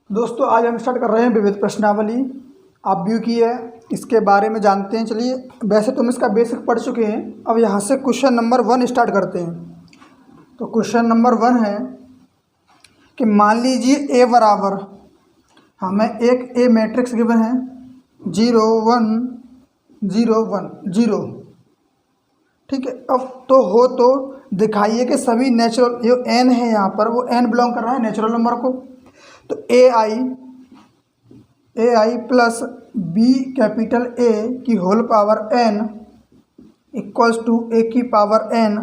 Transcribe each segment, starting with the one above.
दोस्तों आज हम स्टार्ट कर रहे हैं विविध प्रश्नावली। आप व्यू की है, इसके बारे में जानते हैं। चलिए, वैसे तो हम इसका बेसिक पढ़ चुके हैं। अब यहाँ से क्वेश्चन नंबर 1 स्टार्ट करते हैं। तो क्वेश्चन नंबर 1 है कि मान लीजिए ए बराबर, हमें एक ए मैट्रिक्स गिवन है 0 1 0 1 0। ठीक है, अब तो दिखाइए कि सभी नेचुरल जो एन है यहाँ पर वो एन बिलोंग कर रहा है नेचुरल नंबर को। तो A I plus B capital A की whole power N equals to A की पावर एन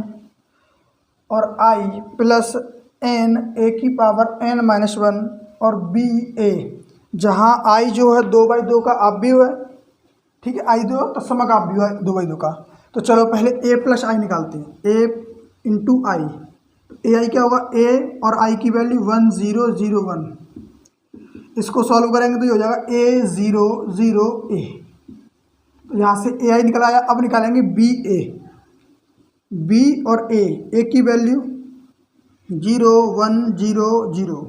और आई प्लस एन ए की पावर एन माइनस 1 और बी ए, जहाँ आई जो है 2/2 का आव्यूह है। ठीक है, आई 2 तत्सम का आव्यूह है 2/2 का। तो चलो पहले ए प्लस आई निकालते हैं। ए इंटू आई, ए आई क्या होगा, ए और आई की वैल्यू 1 0 0 1। इसको सॉल्व करेंगे तो ये हो जाएगा ए 0 0 ए। तो यहाँ से ए आई निकल आया। अब निकालेंगे बी ए, बी और ए की वैल्यू 0 1 0 0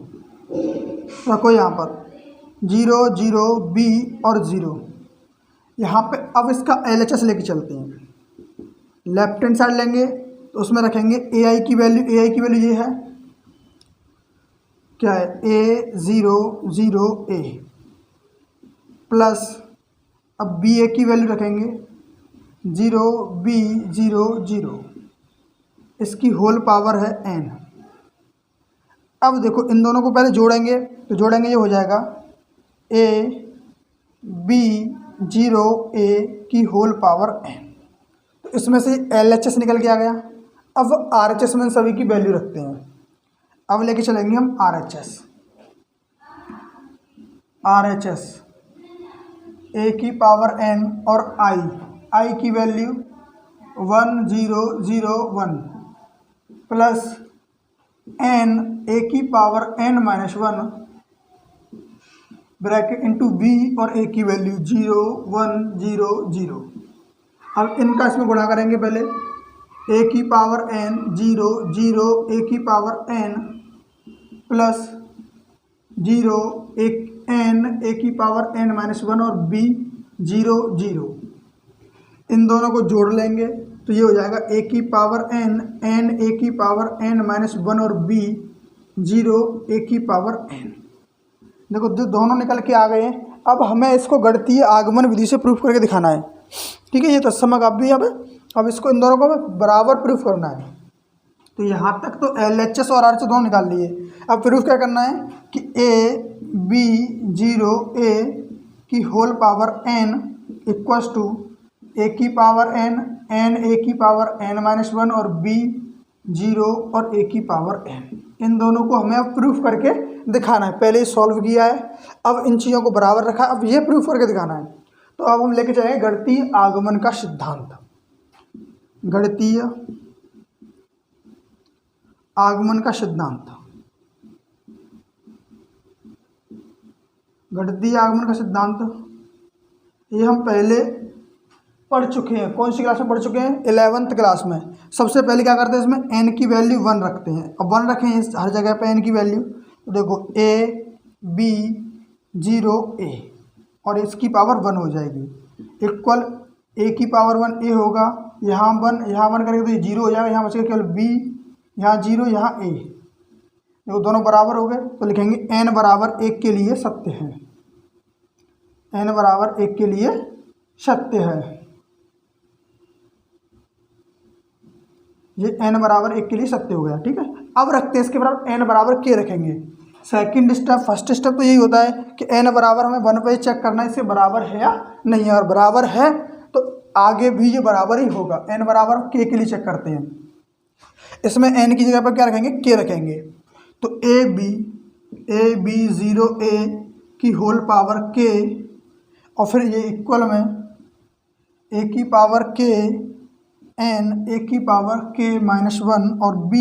रखो यहाँ पर 0 0 बी और 0। यहाँ पे अब इसका LHS लेके चलते हैं। लेफ्ट हैंड साइड लेंगे तो उसमें रखेंगे ए आई की वैल्यू ये है, क्या है, ए 0 0 ए प्लस अब बी ए की वैल्यू रखेंगे 0 बी 0 0। इसकी होल पावर है एन। अब देखो इन दोनों को पहले जोड़ेंगे तो जोड़ेंगे ये हो जाएगा ए बी 0 ए की होल पावर एन। तो इसमें से LHS निकल के आ गया। अब RHS में सभी की वैल्यू रखते हैं। अब लेके चलेंगे हम RHS ए की पावर एन और आई की वैल्यू 1 0 0 1 प्लस एन ए की power N minus 1 bracket into B और ए की वैल्यू 0 1 0 0। अब इनका इसमें गुणा करेंगे पहले। ए की पावर एन 0 0 ए की power N plus 0 N A की पावर एन माइनस 1 और बी 0 0। इन दोनों को जोड़ लेंगे तो ये हो जाएगा ए की पावर एन ए की पावर एन माइनस 1 और बी 0 ए की पावर एन। देखो दोनों निकल के आ गए हैं। अब हमें इसको गणितीय आगमन विधि से प्रूफ करके दिखाना है। ठीक है, ये तत्सम का भी अब इसको इन दोनों को बराबर प्रूफ करना है। तो यहाँ तक तो LHS और RHS दोनों निकाल लिए। अब प्रूफ क्या करना है कि ए बी 0 ए की whole power N equals to A की पावर एन ए की पावर एन माइनस 1 और बी 0 और ए की पावर एन। इन दोनों को हमें अब प्रूफ करके दिखाना है। पहले ही सॉल्व किया है, अब इन चीज़ों को बराबर रखा, अब ये प्रूफ करके दिखाना है। तो अब हम लेके चलेंगे गणितीय आगमन का सिद्धांत। गणितीय आगमन का सिद्धांत, गणितीय आगमन का सिद्धांत ये हम पहले पढ़ चुके हैं। कौन सी क्लास में पढ़ चुके हैं? 11th क्लास में। सबसे पहले क्या करते हैं, इसमें एन की वैल्यू 1 रखते हैं। अब 1 रखें हर जगह पे एन की वैल्यू। तो देखो ए बी 0 ए और इसकी पावर 1 हो जाएगी इक्वल ए की पावर 1 ए होगा, यहाँ 1 करेंगे तो ये 0 हो जाएगा, यहाँ बचेगा केवल बी, यहाँ 0 यहाँ ए। देखो दोनों बराबर हो गए तो लिखेंगे n बराबर 1 के लिए सत्य है, n बराबर 1 के लिए सत्य है। ये n बराबर 1 के लिए सत्य हो गया। ठीक है, अब रखते हैं इसके बराबर n बराबर k रखेंगे। सेकंड स्टेप, फर्स्ट स्टेप तो यही होता है कि n बराबर हमें 1 पे चेक करना है इससे बराबर है या नहीं है, और बराबर है तो आगे भी ये बराबर ही होगा। n बराबर k के लिए चेक करते हैं। इसमें n की जगह पर क्या रखेंगे, k रखेंगे। तो ए बी 0 ए की होल पावर k और फिर ये इक्वल में a की पावर k n ए की पावर k माइनस 1 और b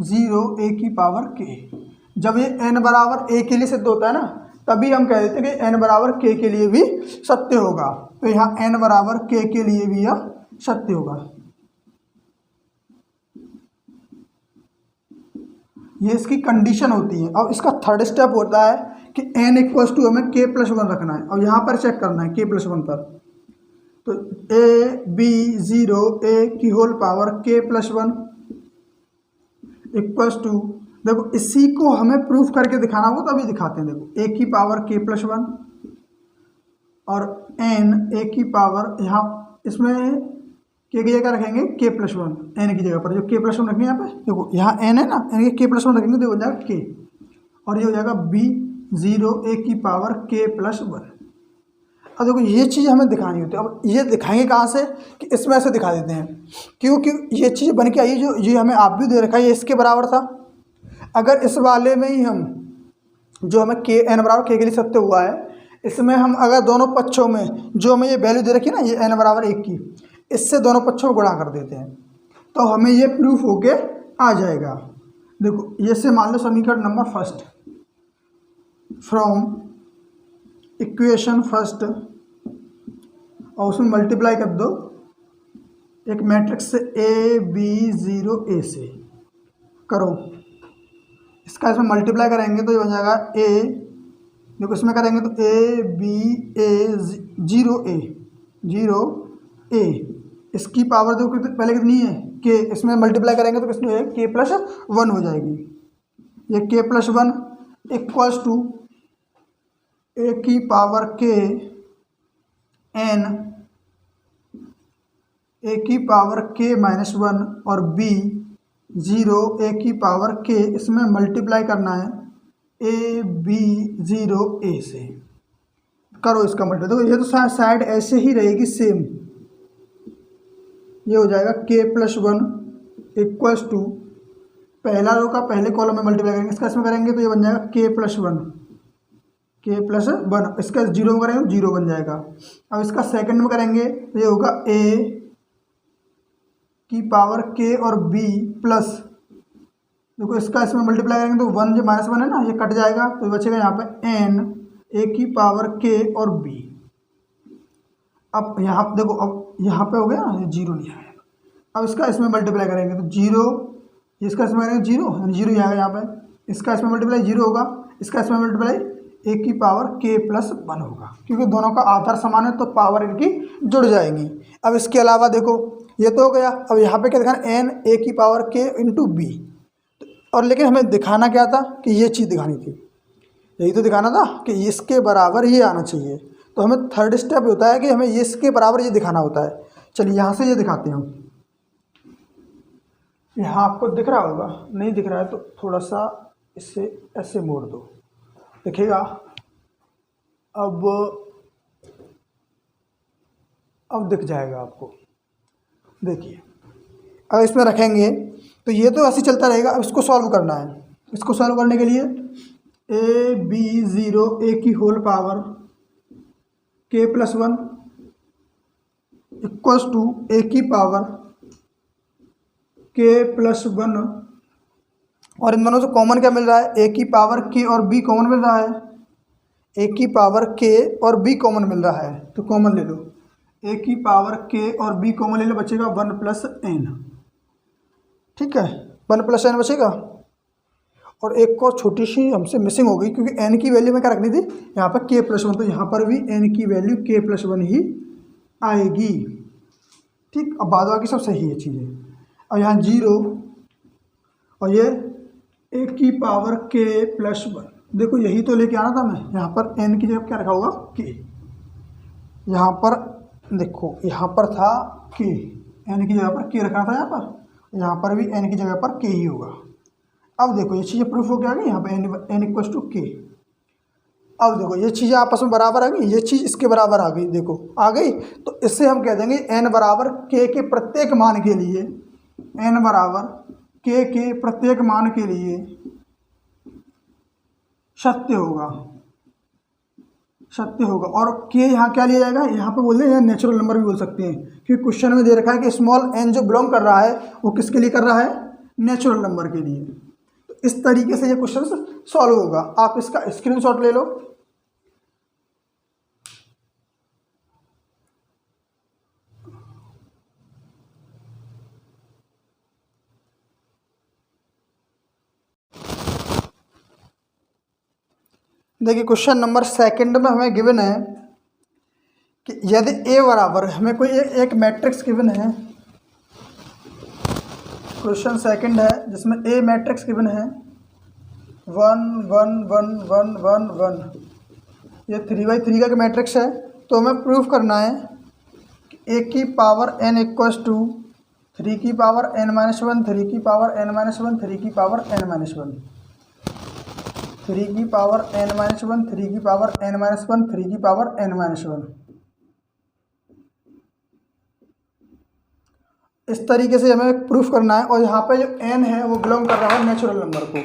0 ए की पावर k। जब ये n बराबर a के लिए सिद्ध होता है ना, तभी हम कह देते हैं कि n बराबर k के लिए भी सत्य होगा। तो यहाँ n बराबर k के लिए भी यह सत्य होगा। ये इसकी कंडीशन होती है। अब इसका थर्ड स्टेप होता है कि n इक्वल्स टू हमें k प्लस वन रखना है। अब यहाँ पर चेक करना है k प्लस वन पर, तो ए बी ज़ीरो ए की whole power k plus one equals to, देखो इसी को हमें प्रूफ करके दिखाना होगा तभी दिखाते हैं। देखो ए की पावर k प्लस वन और n ए की पावर, यहाँ इसमें k की जगह रखेंगे k प्लस वन, n की जगह पर जो k प्लस वन रखेंगे यहाँ पे, देखो यहाँ n है ना, n के k प्लस वन रखेंगे तो हो जाएगा k, और ये हो जाएगा b ज़ीरो ए की पावर k प्लस वन। अब देखो ये चीज़ हमें दिखानी होती है। अब ये दिखाएंगे कहाँ से, कि इसमें से दिखा देते हैं, क्योंकि ये चीज़ बन के आई जो ये हमें आप भी दे रखा है, ये इसके बराबर था। अगर इस वाले में ही हम जो हमें k n बराबर k के लिए सत्य हुआ है, इसमें हम अगर दोनों पक्षों में जो हमें ये वैल्यू दे रखी है ना, ये n बराबर एक की, इससे दोनों पक्षों को गुणा कर देते हैं तो हमें ये प्रूफ होके आ जाएगा। देखो ये से मान लो समीकरण number first, from equation first, और उसमें मल्टीप्लाई कर दो एक मैट्रिक्स से ए बी ज़ीरो ए से करो, इसका इसमें मल्टीप्लाई करेंगे तो ये बन जाएगा ए, देखो इसमें करेंगे तो ए बी ए ज़ीरो ए, इसकी पावर देखो पहले कितनी है के, इसमें मल्टीप्लाई करेंगे तो कितनी है के प्लस वन हो जाएगी। ये के plus one equals to A की पावर के एन ए की पावर के माइनस वन और बी ज़ीरो ए की पावर के, इसमें मल्टीप्लाई करना है ए बी ज़ीरो ए से, करो इसका मल्टीप्लाई। देखो ये तो साइड ऐसे ही रहेगी सेम, ये हो जाएगा के प्लस वन इक्वल्स टू, पहला रो का पहले कॉलम में मल्टीप्लाई करेंगे, इसका इसमें करेंगे तो ये बन जाएगा के प्लस वन, इसका जीरो में करेंगे तो जीरो बन जाएगा। अब इसका सेकंड में करेंगे तो ये होगा ए की पावर के और बी प्लस, देखो इसका इसमें मल्टीप्लाई करेंगे तो वन जो माइनस वन है ना, ये कट जाएगा तो बचेगा यहाँ पे एन ए की पावर के और बी। अब यहाँ देखो, अब यहाँ पे हो गया ये जीरो नहीं आएगा। अब इसका इसमें मल्टीप्लाई करेंगे तो जीरो, इसका इसमें करेंगे जीरो, यानी जीरो ही आएगा यहाँ पे, इसका इसमें मल्टीप्लाई जीरो होगा, इसका इसमें मल्टीप्लाई ए की पावर के प्लस वन होगा, क्योंकि दोनों का आधार समान है तो पावर इनकी जुड़ जाएंगी। अब इसके अलावा देखो ये तो हो गया, अब यहाँ पे क्या दिखाना, एन ए की पावर के इंटू बी, और लेकिन हमें दिखाना क्या था कि ये चीज़ दिखानी थी, यही तो दिखाना था कि इसके बराबर ये आना चाहिए। तो हमें थर्ड स्टेप होता है कि हमें ये इसके बराबर ये दिखाना होता है। चलिए यहाँ से ये दिखाते हैं हम, यहाँ आपको दिख रहा होगा, नहीं दिख रहा है तो थोड़ा सा इससे ऐसे मोड़ दो, देखिएगा। अब दिख जाएगा आपको, देखिए। अब इसमें रखेंगे तो ये तो ऐसे चलता रहेगा। अब इसको सॉल्व करना है, इसको सॉल्व करने के लिए ए बी ज़ीरो ए की होल पावर के plus one equals to A की पावर के प्लस वन, और इन दोनों से कॉमन क्या मिल रहा है, ए की पावर के और बी कॉमन मिल रहा है, ए की पावर के और बी कॉमन मिल रहा है तो कॉमन ले लो, ए की पावर के और बी कॉमन ले लो, बचेगा वन प्लस एन, ठीक है, वन प्लस एन बचेगा। और एक को छोटी सी हमसे मिसिंग हो गई, क्योंकि एन की वैल्यू में क्या रखनी थी, यहाँ पर के प्लस वन, तो यहाँ पर भी एन की वैल्यू के प्लस वन ही आएगी, ठीक। अब बाद बाकी सब सही है चीज़ें। और यहाँ जीरो और ये ए की पावर के प्लस वन, देखो यही तो लेके आना था मैं, यहाँ पर एन की जगह क्या रखा होगा के, यहाँ पर देखो यहाँ पर था के, एन की जगह पर के रखना था, यहाँ पर भी एन की जगह पर के ही होगा। अब देखो ये चीज़ें प्रूफ हो गया गई, यहाँ पे एन इक्वल्स टू के। अब देखो ये चीज़ें आपस में बराबर आ गई, ये चीज़ इसके बराबर आ गई, देखो आ गई, तो इससे हम कह देंगे एन बराबर के प्रत्येक मान के लिए, एन बराबर के प्रत्येक मान के लिए सत्य होगा, सत्य होगा। और के यहाँ क्या लिया जाएगा, यहाँ पे बोल दें नेचुरल नंबर भी बोल सकते हैं, क्योंकि क्वेश्चन में दे रखा है कि स्मॉल एन जो बिलोंग कर रहा है वो किसके लिए कर रहा है, नेचुरल नंबर के लिए। तो इस तरीके से ये क्वेश्चन सॉल्व होगा। आप इसका स्क्रीनशॉट ले लो। देखिए क्वेश्चन नंबर सेकंड में हमें गिवन है कि यदि ए बराबर, हमें कोई एक मैट्रिक्स गिवन है, क्वेश्चन सेकंड है जिसमें ए मैट्रिक्स गिवन है 1 1 1 1 1 1, ये 3×3 का मैट्रिक्स है। तो हमें प्रूफ करना है कि ए की पावर n इक्वल्स टू 3 की पावर n-1, 3 की पावर n-1, 3 की पावर n-1, 3 की पावर n-1, 3 की पावर n-1, 3 की पावर n-1। इस तरीके से हमें प्रूफ करना है। और यहाँ पे जो n है वो बिलोंग कर रहा है नेचुरल नंबर को,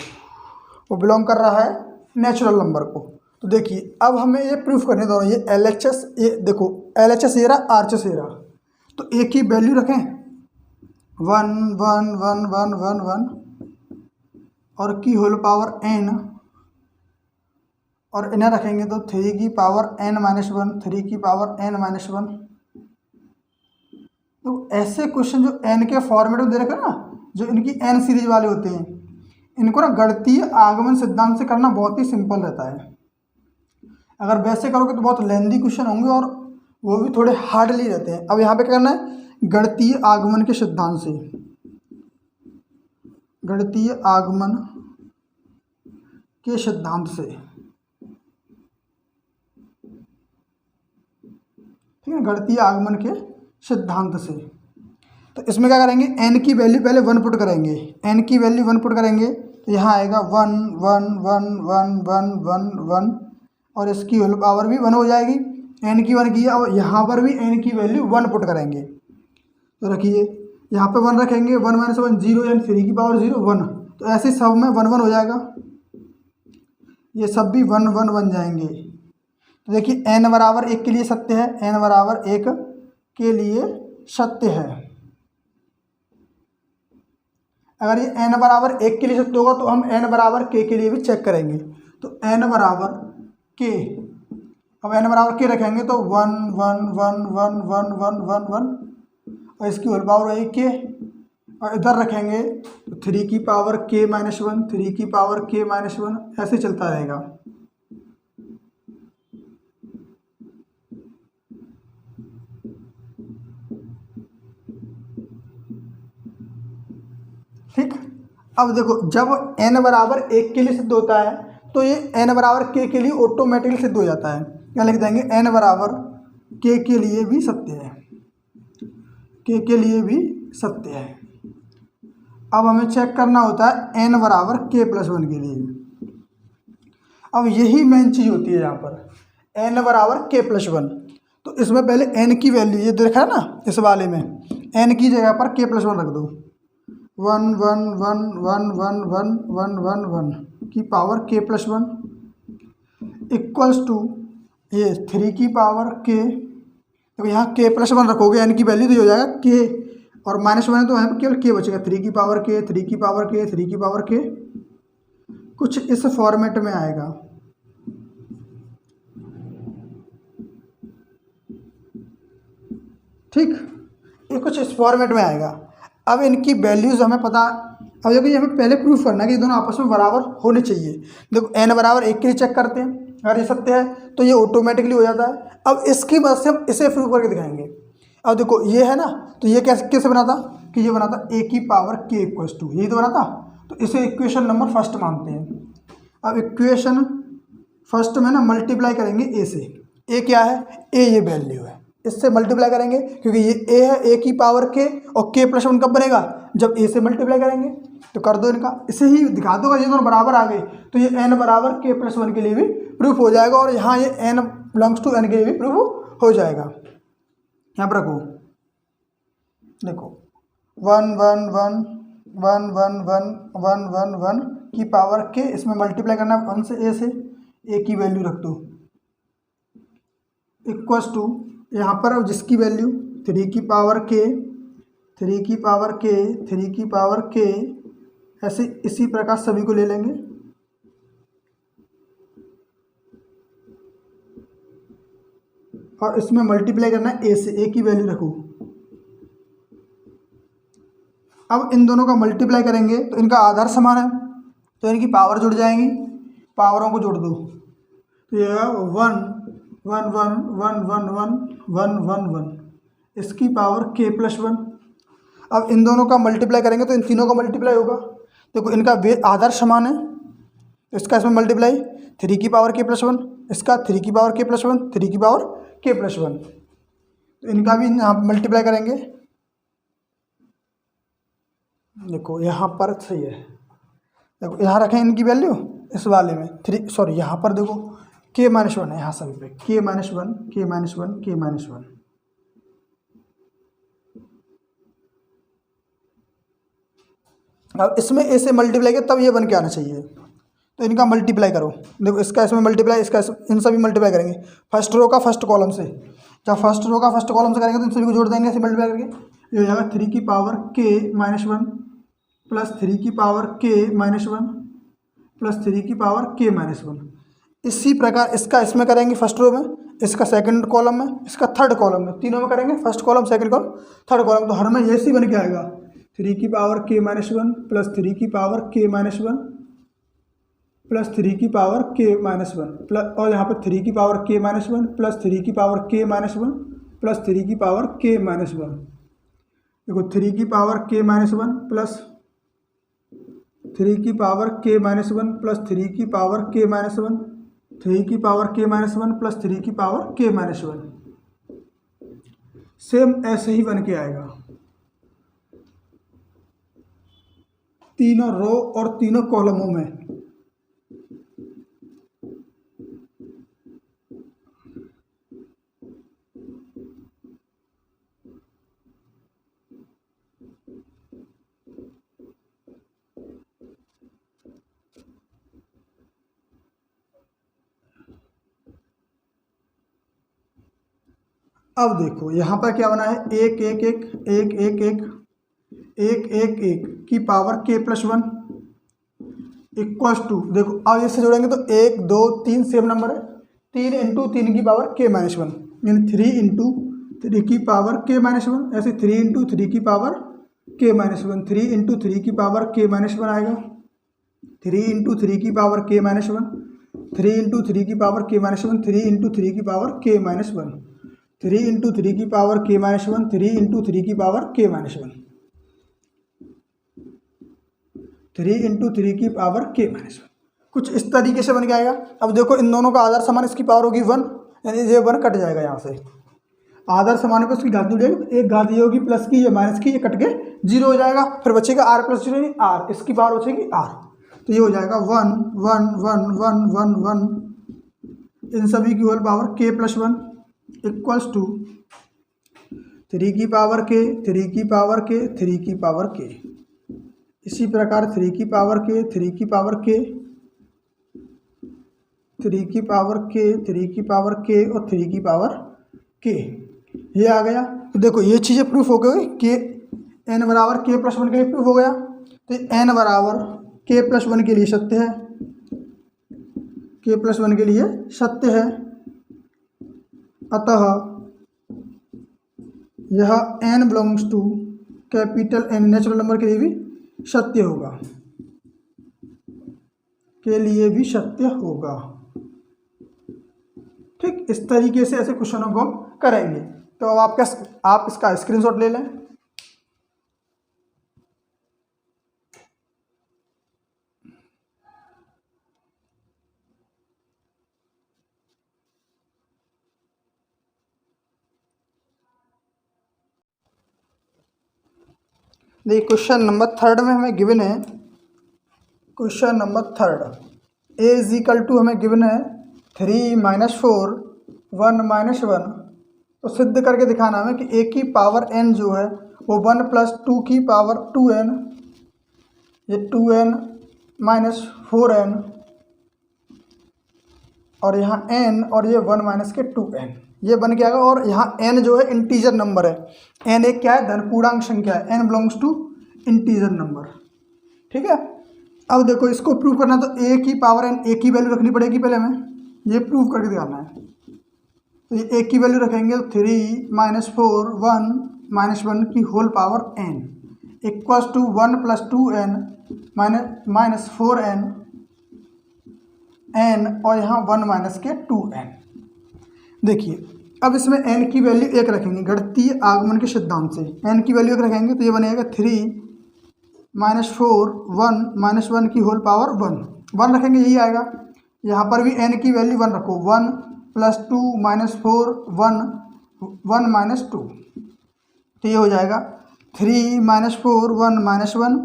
वो बिलोंग कर रहा है नेचुरल नंबर को। तो देखिए अब हमें ये प्रूफ करने दो, ये LHS, ये देखो LHS ये रहा, RHS ये रहा, तो ए की वैल्यू रखें 1 1 1 1 1 1 और की होल पावर n, और इन्हें रखेंगे तो 3 की पावर n-1, 3 की पावर n-1। तो ऐसे क्वेश्चन जो n के फॉर्मेट में दे रखे ना, जो इनकी n सीरीज वाले होते हैं, इनको ना गणितीय आगमन सिद्धांत से करना बहुत ही सिंपल रहता है। अगर वैसे करोगे तो बहुत लेंदी क्वेश्चन होंगे और वो भी थोड़े हार्डली रहते हैं। अब यहाँ पे क्या करना है, गणितीय आगमन के सिद्धांत से, गणितीय आगमन के सिद्धांत से, ठीक है, गणितीय आगमन के सिद्धांत से। तो इसमें क्या करेंगे, n की वैल्यू पहले 1 पुट करेंगे, n की वैल्यू 1 पुट करेंगे तो यहाँ आएगा 1 1 1 1 1 1 1 और इसकी होल पावर भी 1 हो जाएगी। n की 1 की है, और यहाँ पर भी n की वैल्यू 1 पुट करेंगे। तो रखिए यहाँ पे 1 रखेंगे, 1 - 1 0, यानी 3 की पावर 0 1। तो ऐसे सब में 1 1 हो जाएगा, ये सब भी 1 1 बन जाएंगे। तो देखिए n बराबर 1 के लिए सत्य है, n बराबर 1 के लिए सत्य है। अगर ये n बराबर 1 के लिए सत्य होगा तो हम n बराबर k के लिए भी चेक करेंगे। तो n बराबर k, अब n बराबर k रखेंगे तो 1 1 1 1 1 1 1 1 और इसकी होल पावर है k, और इधर रखेंगे तो 3 की पावर k-1, 3 की पावर k-1, ऐसे चलता रहेगा। ठीक, अब देखो जब n बराबर 1 के लिए सिद्ध होता है तो ये n बराबर k के लिए ऑटोमेटिकली सिद्ध हो जाता है। क्या लिख देंगे, n बराबर k के लिए भी सत्य है, k के लिए भी सत्य है। अब हमें चेक करना होता है n बराबर k+1 के लिए। अब यही मेन चीज़ होती है यहाँ पर, n बराबर k+1। तो इसमें पहले n की वैल्यू ये देखा है ना, इस वाले में n की जगह पर k+1 रख दो, 1 1 1 1 1 1 1 1 1 की पावर k+1 इक्वल्स टू ये 3 की पावर k। तो यहाँ k+1 रखोगे n की वैल्यू तो हो जाएगा k, और -1 है तो यहाँ पर केवल k बचेगा, 3 की पावर k, 3 की पावर k, 3 की पावर k, कुछ इस फॉर्मेट में आएगा। ठीक, ये कुछ इस फॉर्मेट में आएगा। अब इनकी वैल्यूज़ हमें पता, अब देखो ये हमें पहले प्रूफ करना है कि ये दोनों आपस में बराबर होने चाहिए। देखो n बराबर 1 के लिए चेक करते हैं, अगर ये सत्य है तो ये ऑटोमेटिकली हो जाता है। अब इसकी मदद से हम इसे प्रूफ करके दिखाएंगे। अब देखो ये है ना, तो ये कैसे बना था कि ये बना था a की पावर k इक्वल्स टू, यही तो बना था। तो इसे इक्वेशन नंबर फर्स्ट मानते हैं। अब इक्वेशन फर्स्ट में ना मल्टीप्लाई करेंगे a से। a क्या है, a ये वैल्यू है, इससे मल्टीप्लाई करेंगे क्योंकि ये a है, a की पावर k, और k+1 कब बनेगा, जब a से मल्टीप्लाई करेंगे। तो कर दो इनका, इसे ही दिखा दो, ये दोनों बराबर आ गए तो ये n बराबर k+1 के लिए भी प्रूफ हो जाएगा, और यहाँ ये n बिलोंग्स टू n के लिए भी प्रूफ हो जाएगा। यहाँ पर रखो, देखो 1 1 1 1 1 1 1 1 1 की पावर k, इसमें मल्टीप्लाई करना है 1 से a से, a की वैल्यू रख दो इक्वल्स टू, यहाँ पर अब जिसकी वैल्यू 3 की पावर k, 3 की पावर k, 3 की पावर k, ऐसे इसी प्रकार सभी को ले लेंगे। और इसमें मल्टीप्लाई करना है a से, a की वैल्यू रखो। अब इन दोनों का मल्टीप्लाई करेंगे तो इनका आधार समान है तो इनकी पावर जुड़ जाएंगी, पावरों को जोड़ दो, तो ये 1 1 1 1 1 1 1 1 1 इसकी पावर k प्लस 1। अब इन दोनों का मल्टीप्लाई करेंगे तो इन तीनों का मल्टीप्लाई होगा। देखो इनका आधार समान है, तो इसका इसमें मल्टीप्लाई 3 की पावर k प्लस 1, इसका 3 की पावर k प्लस 1, 3 की पावर k प्लस 1, तो इनका भी यहाँ मल्टीप्लाई करेंगे। देखो यहाँ पर सही है, देखो यहाँ रखें इनकी वैल्यू इस वाले में 3, सॉरी यहाँ पर देखो k माइनस 1 है, यहाँ सभी पे k minus 1 k minus 1 k minus 1। अब इसमें a से मल्टीप्लाई किया तब ये बन के आना चाहिए, तो इनका मल्टीप्लाई करो। देखो इसका इसमें मल्टीप्लाई, इसका इन सभी मल्टीप्लाई करेंगे फर्स्ट रो का फर्स्ट कॉलम से। जब फर्स्ट रो का फर्स्ट कॉलम से करेंगे तो इन सभी को जोड़ देंगे ऐसे मल्टीप्लाई करके। ये हो जाएगा 3 की पावर k माइनस 1 प्लस 3 की पावर k माइनस 1 प्लस 3 की पावर k माइनस 1। इसी प्रकार इसका इसमें करेंगे फर्स्ट रो में, इसका सेकंड कॉलम में, इसका थर्ड कॉलम में, तीनों में करेंगे first column second column third column. तो हर में ये सी बन के आएगा 3 की पावर k माइनस 1 प्लस 3 की पावर k माइनस 1 प्लस 3 की पावर k माइनस 1 प्लस, और यहाँ पर 3 की पावर k माइनस 1 प्लस 3 की पावर k माइनस 1 प्लस 3 की पावर k माइनस 1। देखो 3 की पावर k माइनस 1 प्लस 3 की पावर k माइनस 1 प्लस 3 की पावर k माइनस 1, 3 की पावर k माइनस 1 प्लस 3 की पावर k माइनस 1। सेम ऐसे ही बन के आएगा तीनों रो और तीनों कॉलमों में। अब देखो यहाँ पर क्या बना है, 1 1 1 1 1 1 1 1 1 की power k plus 1 equals to, देखो अब इससे जोड़ेंगे तो 1 2 3 सेम नंबर है, 3 इंटू 3 की पावर k माइनस 1 यानी 3 इंटू 3 की पावर k माइनस 1, ऐसे 3 इंटू 3 की पावर k माइनस 1, 3 इंटू 3 की पावर k माइनस 1 आएगा, 3 इंटू 3 की पावर k माइनस 1, 3 इंटू 3 की पावर k माइनस 1, 3 इंटू 3 की पावर k माइनस 1, 3 इंटू 3 की पावर k माइनस 1, 3 इंटू 3 की पावर k माइनस 1, 3 इंटू 3 की पावर k माइनस 1। कुछ इस तरीके से बन के आएगा। अब देखो इन दोनों का आधार समान, इसकी पावर होगी 1, यानी ये 1 कट जाएगा यहाँ से, आधार समान पर उसकी घात जुड़ेगी, एक घात ये होगी प्लस की, ये माइनस की, ये कट के 0 हो जाएगा, फिर बचेगा r प्लस 0 r, इसकी पावर बचेगी r, तो ये हो जाएगा 1 1 1 1 1 1 इन सभी की whole power k plus 1 equals to 3 की पावर k 3 की पावर k 3 की पावर k। इसी प्रकार 3 की पावर k 3 की पावर k 3 की पावर k 3 की पावर k और 3 की पावर k, ये आ गया। तो देखो ये चीज़ें प्रूफ हो गई कि n बराबर k प्लस 1 के लिए प्रूफ हो गया। तो n बराबर k प्लस 1 के लिए सत्य है, k प्लस 1 के लिए सत्य है, अतः यह n belongs to capital N natural number के लिए भी सत्य होगा, के लिए भी सत्य होगा। ठीक, इस तरीके से ऐसे क्वेश्चनों को हम करेंगे। तो अब आप इसका स्क्रीनशॉट ले लें। देखिए क्वेश्चन नंबर 3 में हमें गिवन है, question number 3 a is equal to हमें गिवन है 3 माइनस 4 1 माइनस 1। तो सिद्ध करके दिखाना हमें कि a की पावर n जो है वो 1 प्लस 2 की पावर 2n, ये 2n माइनस 4n, और यहाँ n और ये 1 माइनस के 2n, ये बन के आएगा। और यहाँ n जो है इंटीजर नंबर है, n एक क्या है, धनपूर्णांक संख्या है, n belongs to integer number. ठीक है, अब देखो इसको प्रूव करना तो a की पावर n, a की वैल्यू रखनी पड़ेगी पहले हमें, ये प्रूव करके दिखाना है। तो ये a की वैल्यू रखेंगे 3 माइनस 4 1 माइनस 1 की whole power n equals to 1 plus 2n minus 4n n और यहाँ 1 माइनस के 2n। देखिए अब इसमें n की वैल्यू 1 रखेंगे, घटती आगमन के सिद्धांत से n की वैल्यू 1 रखेंगे तो ये बनेगा 3 माइनस 4 1 माइनस 1 की होल पावर 1 रखेंगे, यही आएगा। यहाँ पर भी n की वैल्यू 1 रखो, 1 प्लस 2 माइनस 4 1 माइनस 2, तो ये हो जाएगा 3 माइनस 4 1 माइनस 1,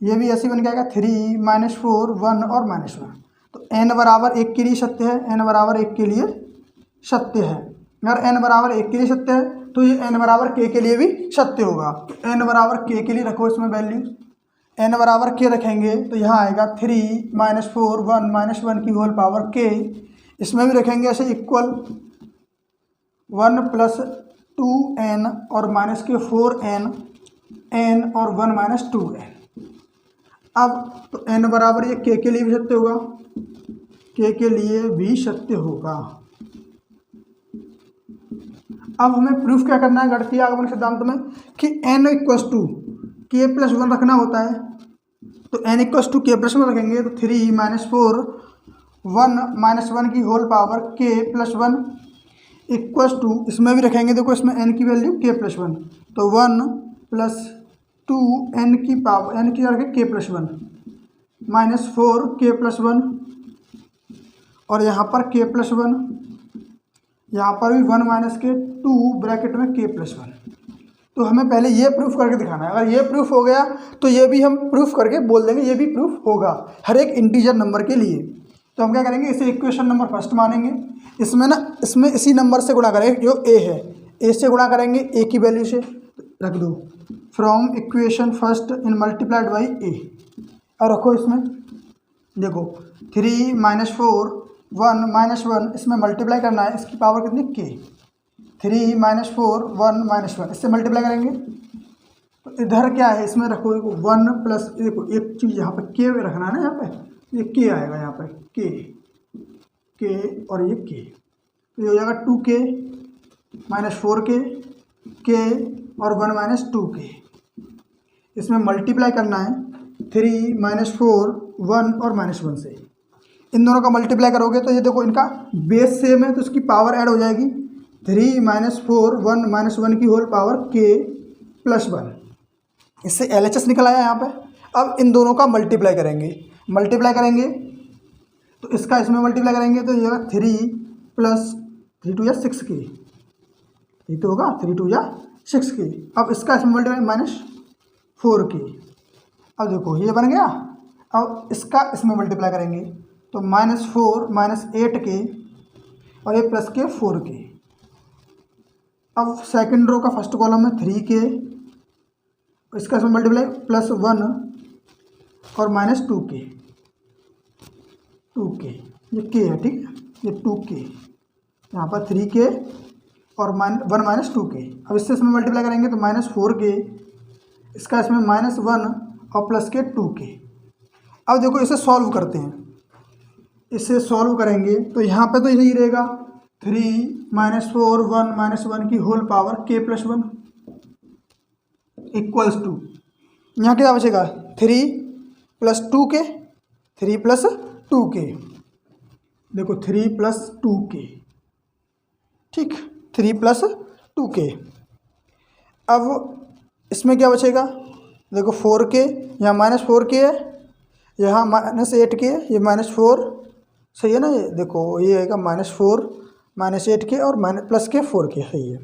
ये भी ऐसे बन जाएगा 3 माइनस 4 1 और माइनस 1। तो n बराबर 1 के लिए सत्य है, n बराबर 1 के लिए सत्य है। अगर n बराबर 1 के लिए सत्य है तो ये n बराबर k के लिए भी सत्य होगा। तो n बराबर k के लिए रखो इसमें वैल्यू, n बराबर k रखेंगे तो यहाँ आएगा 3 माइनस 4 1 माइनस 1 की होल पावर k। इसमें भी रखेंगे ऐसे इक्वल 1 प्लस 2n और माइनस के 4n n और 1 माइनस 2n। अब तो n बराबर ये k के लिए भी सत्य होगा, k के लिए भी सत्य होगा। अब हमें प्रूफ क्या करना है घटती आगमन सिद्धांत में कि n equals to k plus 1 रखना होता है। तो n equals to k plus 1 रखेंगे तो 3 माइनस 4 1 माइनस 1 की whole power k plus 1 equals to, इसमें भी रखेंगे, देखो इसमें n की वैल्यू k प्लस 1, तो 1 प्लस 2 n की पावर n की रखें k plus 1 minus 4 k plus 1 और यहाँ पर k प्लस 1, यहाँ पर भी 1 माइनस के 2 ब्रैकेट में k प्लस 1। तो हमें पहले ये प्रूफ करके दिखाना है। अगर ये प्रूफ हो गया तो ये भी हम प्रूफ करके बोल देंगे ये भी प्रूफ होगा हर एक इंटीजर नंबर के लिए। तो हम क्या करेंगे, इसे इक्वेशन नंबर फर्स्ट मानेंगे, इसमें इसी नंबर से गुणा करेंगे जो a है, a से गुणा करेंगे a की वैल्यू से, रख दो from equation first in multiplied by a। और रखो इसमें, देखो 3 माइनस 4 1 माइनस 1, इसमें मल्टीप्लाई करना है, इसकी पावर कितनी k, 3 माइनस 4 1 माइनस 1, इससे मल्टीप्लाई करेंगे। तो इधर क्या है, इसमें रखो 1 प्लस, देखो एक चीज़ यहाँ पर k रखना है ना, यहाँ पे ये k आएगा, यहाँ पर k और ये k, तो ये हो जाएगा 2k माइनस 4k k और 1 माइनस 2k। इसमें मल्टीप्लाई करना है 3 माइनस 4 1 और माइनस 1 से, इन दोनों का मल्टीप्लाई करोगे तो ये देखो इनका बेस सेम है तो इसकी पावर ऐड हो जाएगी, 3 माइनस 4 1 माइनस 1 की होल पावर k प्लस 1, इससे LHS निकल आया यहाँ पे। अब इन दोनों का मल्टीप्लाई करेंगे तो इसका इसमें मल्टीप्लाई करेंगे तो ये 3 प्लस 3 2 या 6k, ये तो होगा 3 2 या 6k। अब इसका इसमें मल्टीप्लाई माइनस 4k। अब देखो ये बन गया। अब इसका इसमें मल्टीप्लाई करेंगे तो माइनस 4 माइनस 8k और ये प्लस के 4k। अब सेकंड रो का फर्स्ट कॉलम में 3k, इसका इसमें मल्टीप्लाई प्लस 1 और माइनस 2k, ये k है, ठीक है, ये 2k, यहाँ पर 3k और 1 माइनस 2k। अब इससे इसमें मल्टीप्लाई करेंगे तो माइनस 4k, इसका इसमें माइनस 1 और प्लस के 2k। अब देखो इसे सॉल्व करते हैं, इसे सॉल्व करेंगे तो यहाँ पे तो यही रहेगा 3 माइनस 4 1 माइनस 1 की whole power k plus 1 equals to, यहाँ क्या बचेगा 3 प्लस 2k, 3 प्लस 2k, देखो 3 प्लस 2k, ठीक, 3 प्लस 2k। अब इसमें क्या बचेगा, देखो 4k, यहाँ माइनस 4k है, यहाँ माइनस 8k, ये माइनस 4, सही है ना, ये देखो ये आएगा माइनस 4 माइनस 8k और माइनस प्लस के 4k, सही है।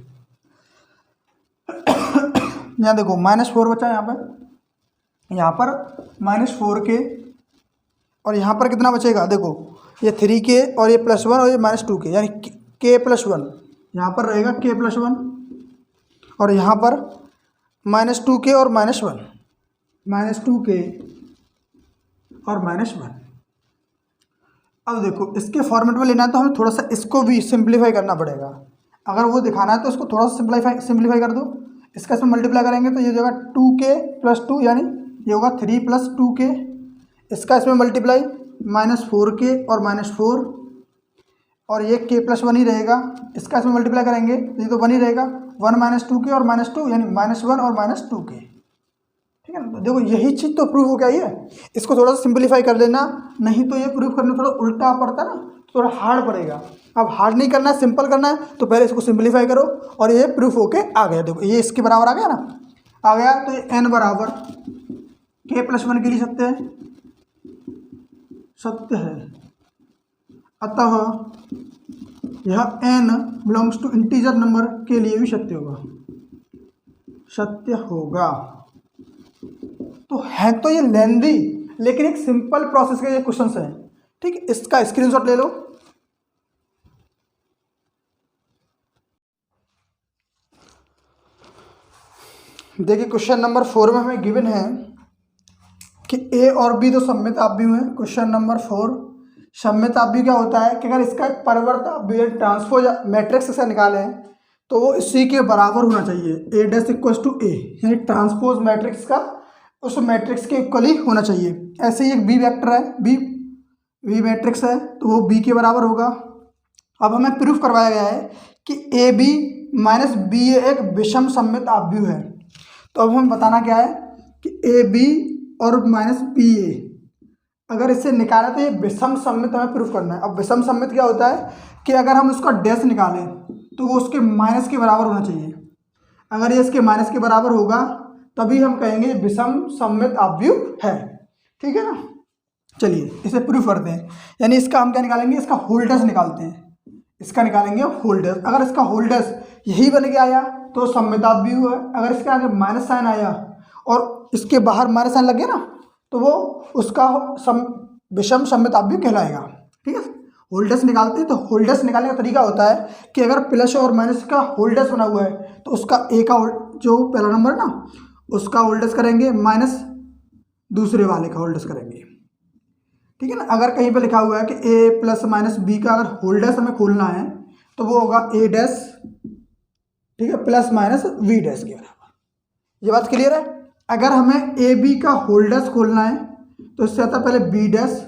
यहाँ देखो माइनस 4 बचा, यहाँ पर माइनस 4k और यहाँ पर कितना बचेगा, देखो ये 3k और ये प्लस 1 और ये माइनस 2k, यानी k प्लस 1, यहाँ पर रहेगा k प्लस 1 और यहाँ पर माइनस 2k और माइनस 1, माइनस 2k और माइनस 1। अब देखो इसके फॉर्मेट में लेना है तो हमें थोड़ा सा इसको भी सिंप्लीफाई करना पड़ेगा। अगर वो दिखाना है तो इसको थोड़ा सा सिंप्लीफाई कर दो। इसका इसमें मल्टीप्लाई करेंगे तो ये जो होगा 2k प्लस 2, यानी ये होगा 3 प्लस 2k। इसका इसमें मल्टीप्लाई माइनस 4k और माइनस 4 और ये k प्लस 1 ही रहेगा। इसका इसमें मल्टीप्लाई करेंगे तो ये तो 1 ही रहेगा, 1 माइनस 2k और माइनस 2, यानी माइनस 1 और माइनस 2k, ठीक है ना। तो देखो यही चीज़ तो प्रूफ हो गया ये, इसको थोड़ा सा सिंपलीफाई कर लेना, नहीं तो ये प्रूफ करना थोड़ा उल्टा पड़ता है ना, थोड़ा हार्ड पड़ेगा। अब हार्ड नहीं करना है, सिंपल करना है, तो पहले इसको सिंपलीफाई करो और ये प्रूफ होके आ गया। देखो ये इसके बराबर आ गया ना, आ गया। तो ये n बराबर k+1 के लिए सत्य है, अतः यह n belongs to integer number के लिए भी सत्य होगा। तो है तो ये लेंदी, लेकिन एक सिंपल प्रोसेस के ये क्वेश्चन हैं, ठीक है। इसका स्क्रीनशॉट ले लो। देखिए क्वेश्चन नंबर 4 में हमें गिवन है कि a और b तो सममिताभ्यू हैं। क्वेश्चन नंबर 4, सममिताभ्यू क्या होता है कि अगर इसका एक परिवर्तन ट्रांसपोज मैट्रिक्स से निकालें तो वो इसी के बराबर होना चाहिए, a dash equal to a, यानी ट्रांसपोज मैट्रिक्स का उस मैट्रिक्स के इक्वल ही होना चाहिए। ऐसे ही एक बी वेक्टर है, बी मैट्रिक्स है, तो वो बी के बराबर होगा। अब हमें प्रूफ करवाया गया है कि ए बी माइनस बी ए एक विषम सममिताभ्यू है। तो अब हमें बताना क्या है कि ए बी और माइनस बी ए अगर इससे निकालें तो ये विषम सममित हमें प्रूफ करना है। अब विषम सममित क्या होता है कि अगर हम उसका डैश निकालें तो वो उसके माइनस के बराबर होना चाहिए। अगर ये इसके माइनस के बराबर होगा तभी हम कहेंगे विषम सममिताभ्यू है, ठीक है ना। चलिए इसे प्रूफ करते हैं, यानी इसका हम क्या निकालेंगे, इसका होल डैश निकालते हैं, इसका निकालेंगे होल डैश। अगर इसका होल डैश यही बन के आया तो सममिताभ्यू है। अगर इसके आगे माइनस साइन आया और इसके बाहर माइनस साइन लग गया ना तो वो उसका विषम सममिताभ्यू कहलाएगा, ठीक है। होल डैश निकालते हैं तो होल डैश निकालने का तरीका होता है कि अगर प्लस और माइनस का होल डैश बना हुआ है तो उसका ए का जो पहला नंबर है ना उसका होल डैश करेंगे, माइनस दूसरे वाले का होल डैश करेंगे, ठीक है ना। अगर कहीं पे लिखा हुआ है कि ए प्लस माइनस बी का अगर होल डैश हमें खोलना है तो वो होगा ए डैश, ठीक है, प्लस माइनस वी डैश के बराबर। ये बात क्लियर है। अगर हमें ए बी का होल डैश खोलना है तो इससे आता है पहले बी डैश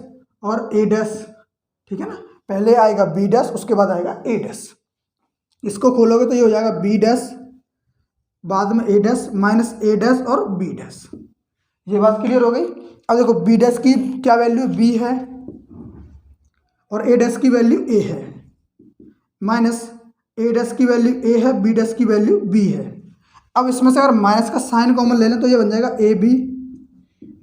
और ए डैश, ठीक है ना। पहले आएगा बी डैश उसके बाद आएगा ए डैश। इसको खोलोगे तो ये हो जाएगा बी डैश, बाद में ए डैश, माइनस ए डैश और बी डैश। ये बात क्लियर हो गई। अब देखो बी डैश की क्या वैल्यू बी है और ए डैश की वैल्यू ए है, माइनस ए डैश की वैल्यू ए है, बी डैश की वैल्यू बी है। अब इसमें से अगर माइनस का साइन कॉमन ले लें तो ये बन जाएगा A B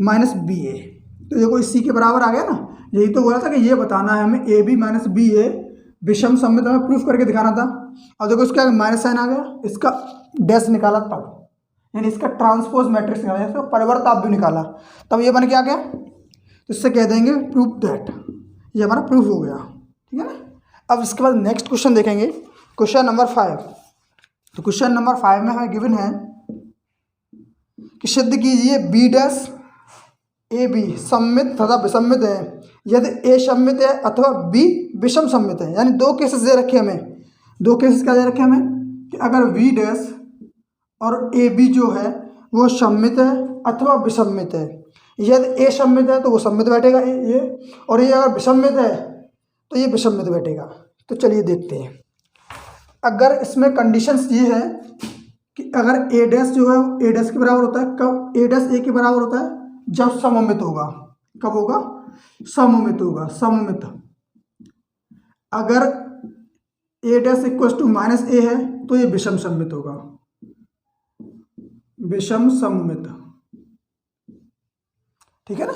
minus B A. तो देखो इसी के बराबर आ गया ना। यही तो बोला था कि ये बताना है हमें ए बी माइनस बी ए विषम सममित हमें प्रूफ करके दिखाना था। अब देखो इसके आगे माइनस साइन आ गया, इसका डैश निकाला तब, यानी इसका ट्रांसपोज मैट्रिक्स निकाला, इसका परिवर्तनाभ्यू निकाला, तब ये बन के आ गया। तो इससे कह देंगे प्रूफ दैट, ये हमारा प्रूफ हो गया, ठीक है ना। अब इसके बाद नेक्स्ट क्वेश्चन देखेंगे, क्वेश्चन नंबर 5। तो क्वेश्चन नंबर 5 में हमें गिवन है कि सिद्ध कीजिए बी डैश ए बी सममित तथा विसम्मित है यदि ए सममित है अथवा बी विषम सममित है। यानी दो केसेस दे रखे हमें, दो केसेस क्या दे रखे हमें कि अगर वी डैश और ए बी जो है वो सममित है अथवा विसम्मित है। यदि ए सममित है तो वो सममित बैठेगा ये, और ये अगर विसम्मित है तो ये विसम्मित बैठेगा। तो चलिए देखते हैं। अगर इसमें कंडीशंस ये है कि अगर ए डैश जो है ए डैश के बराबर होता है, कब ए डैश ए के बराबर होता है, जब सममित होगा। कब होगा, सममित होगा, सममित। अगर ए डैश इक्वल टू माइनस ए है तो ये विषम सममित होगा, विषम सममित, ठीक है ना।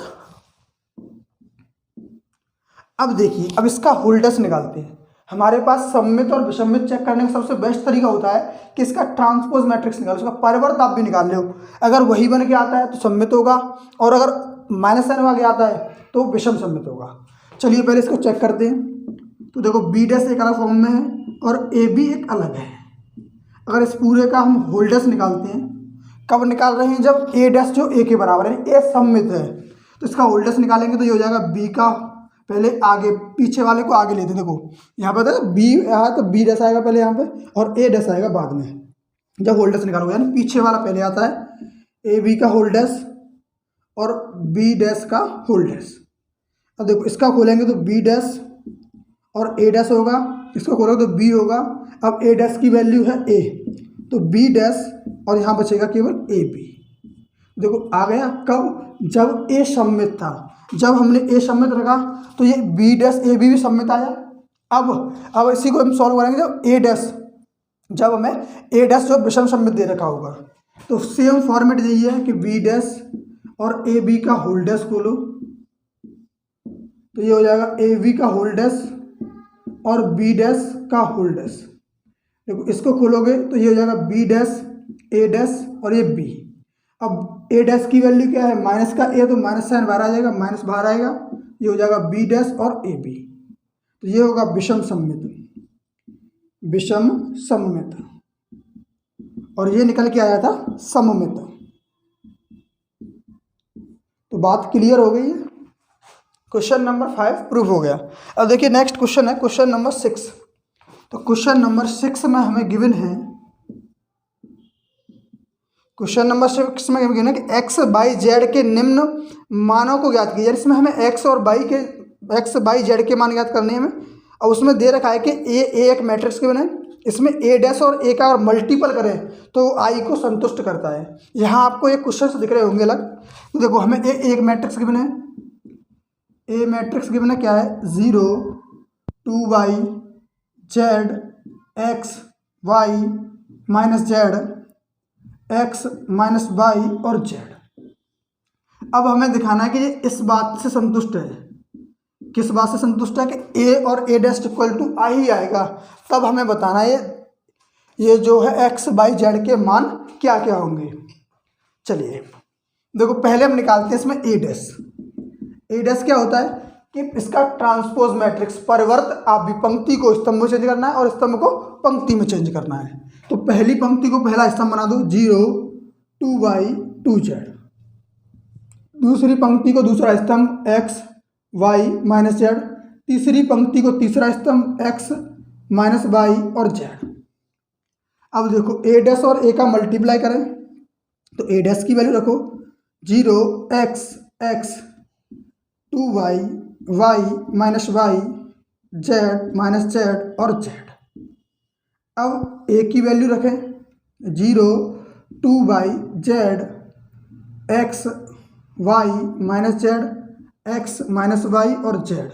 अब देखिए, अब इसका होल डैश निकालते हैं। हमारे पास सममित और विषमित चेक करने का सबसे बेस्ट तरीका होता है कि इसका ट्रांसपोज मैट्रिक्स निकालो, उसका परिवर्त आप भी निकाल लो। अगर वही बन के आता है तो सममित होगा, और अगर माइनस साइन आगे आता है तो विषम सममित होगा। चलिए पहले इसको चेक करते हैं। तो देखो बी डैश एक अलग फॉर्म में है और ए बी एक अलग है। अगर इस पूरे का हम होल डैश निकालते हैं, कब निकाल रहे हैं, जब ए डैश जो ए के बराबर है, ए सममित है, तो इसका होल डैश निकालेंगे तो ये हो जाएगा बी का, पहले आगे पीछे वाले को आगे लेते हैं। देखो यहाँ पर तो बी यहाँ तो बी डैश आएगा पहले यहाँ पे, और ए डैश आएगा बाद में जब होल डैश निकालोगे, यानी पीछे वाला पहले आता है, ए बी का होल डैश और बी डैश का होल डैश। अब देखो इसका खोलेंगे तो बी डैश और ए डैश होगा, इसको खोलोगे तो बी होगा। अब ए डैश की वैल्यू है ए, तो बी डैश और यहाँ बचेगा केवल ए बी। देखो आ गया कब, जब ए सममित था। जब हमने ए सममित रखा तो ये बी डैश ए बी भी सममित आया। अब इसी को हम सॉल्व करेंगे जब ए डैश, जब हमें ए डैश जो विषम सममित दे रखा होगा। तो सेम फॉर्मेट यही है कि बी डैश और ए बी का होल डैश खोलो, तो ये हो जाएगा ए बी का होल डैश और बी डैश का होल डैश। देखो इसको खोलोगे तो ये हो जाएगा बी डैश ए डैश और ये बी। अब ए डैश की वैल्यू क्या है, माइनस का ए, तो माइनस साइन बाहर आ जाएगा, माइनस बाहर आएगा, ये हो जाएगा बी डैश और ए बी। तो ये होगा विषम सममित, विषम सममित, और ये निकल के आया था सममित। तो बात क्लियर हो गई है। क्वेश्चन नंबर 5 प्रूव हो गया। अब देखिए नेक्स्ट क्वेश्चन है क्वेश्चन नंबर 6। तो क्वेश्चन नंबर 6 में हमें गिवन है, क्वेश्चन नंबर 6 में गिवन है कि एक्स बाई जेड के निम्न मानों को ज्ञात कीजिए। इसमें हमें एक्स बाई जेड के मान ज्ञात करने हैं, और उसमें दे रखा है कि ए एक मैट्रिक्स गिवन है, इसमें ए डैश और ए का अगर मल्टीपल करें तो आई को संतुष्ट करता है। यहाँ आपको एक क्वेश्चन दिख रहे होंगे अलग। तो देखो हमें एक मैट्रिक्स गिवन है, ए मैट्रिक्स गिवन है क्या है, 0 2y Z X Y minus Z X minus Y और जेड। अब हमें दिखाना है कि ये इस बात से संतुष्ट है। किस बात से संतुष्ट है कि ए और ए डैश इक्वल टू आई ही आएगा। तब हमें बताना है ये जो है एक्स बाई जेड के मान क्या क्या होंगे। चलिए देखो पहले हम निकालते हैं इसमें ए डैश। ए डैश क्या होता है कि इसका ट्रांसपोज मैट्रिक्स, परिवर्त आप पंक्ति को स्तंभ में चेंज करना है और स्तंभ को पंक्ति में चेंज करना है। तो पहली पंक्ति को पहला स्तंभ बना दो 0 2y 2z, दूसरी पंक्ति को दूसरा स्तंभ x y माइनस जेड, तीसरी पंक्ति को तीसरा स्तंभ x माइनस वाई और z। अब देखो ए डैश और ए का मल्टीप्लाई करें तो ए डैश की वैल्यू रखो 0x x 2y y minus Y z minus Z और z। अब ए की वैल्यू रखें 0 2y Z X Y minus Z X minus Y और जेड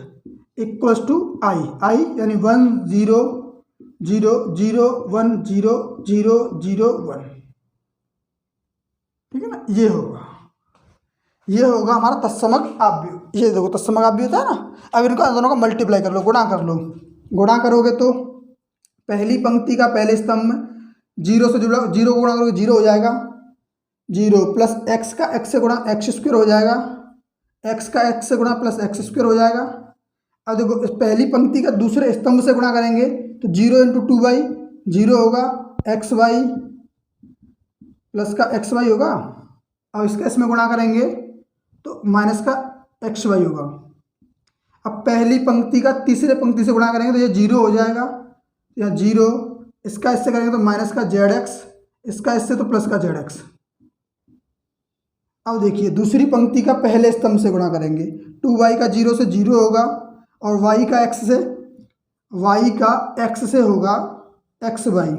इक्वल्स टू आई यानी 1 0 0 0 1 0 0 0 1। ठीक है ना, ये होगा हमारा तत्समक आव्यूह। ये देखो तत्समक आव्यूह होता है ना। अब इनको दोनों का मल्टीप्लाई कर लो, गुणा कर लो। गुणा करोगे तो पहली पंक्ति का पहले स्तंभ 0 से जुड़ा, 0 को गुणा करोगे 0 हो जाएगा, 0 प्लस एक्स का एक्स से गुणा एक्स स्क्वायर हो जाएगा, एक्स का एक्स से गुणा प्लस एक्स स्क्वायर हो जाएगा। अब देखो इस पहली पंक्ति का दूसरे स्तंभ से गुणा करेंगे तो 0 इंटू 2y 0 होगा, एक्स वाई प्लस का एक्स वाई होगा। अब इसका इसमें गुणा करेंगे तो माइनस का एक्स वाई होगा। अब पहली पंक्ति का तीसरे पंक्ति से गुणा करेंगे तो ये 0 हो जाएगा, या 0, इसका इससे करेंगे तो माइनस का जेड एक्स, इसका इससे तो प्लस का जेड एक्स। अब देखिए दूसरी पंक्ति का पहले स्तंभ से गुणा करेंगे, 2y का 0 से 0 होगा और y का x से होगा एक्स वाई,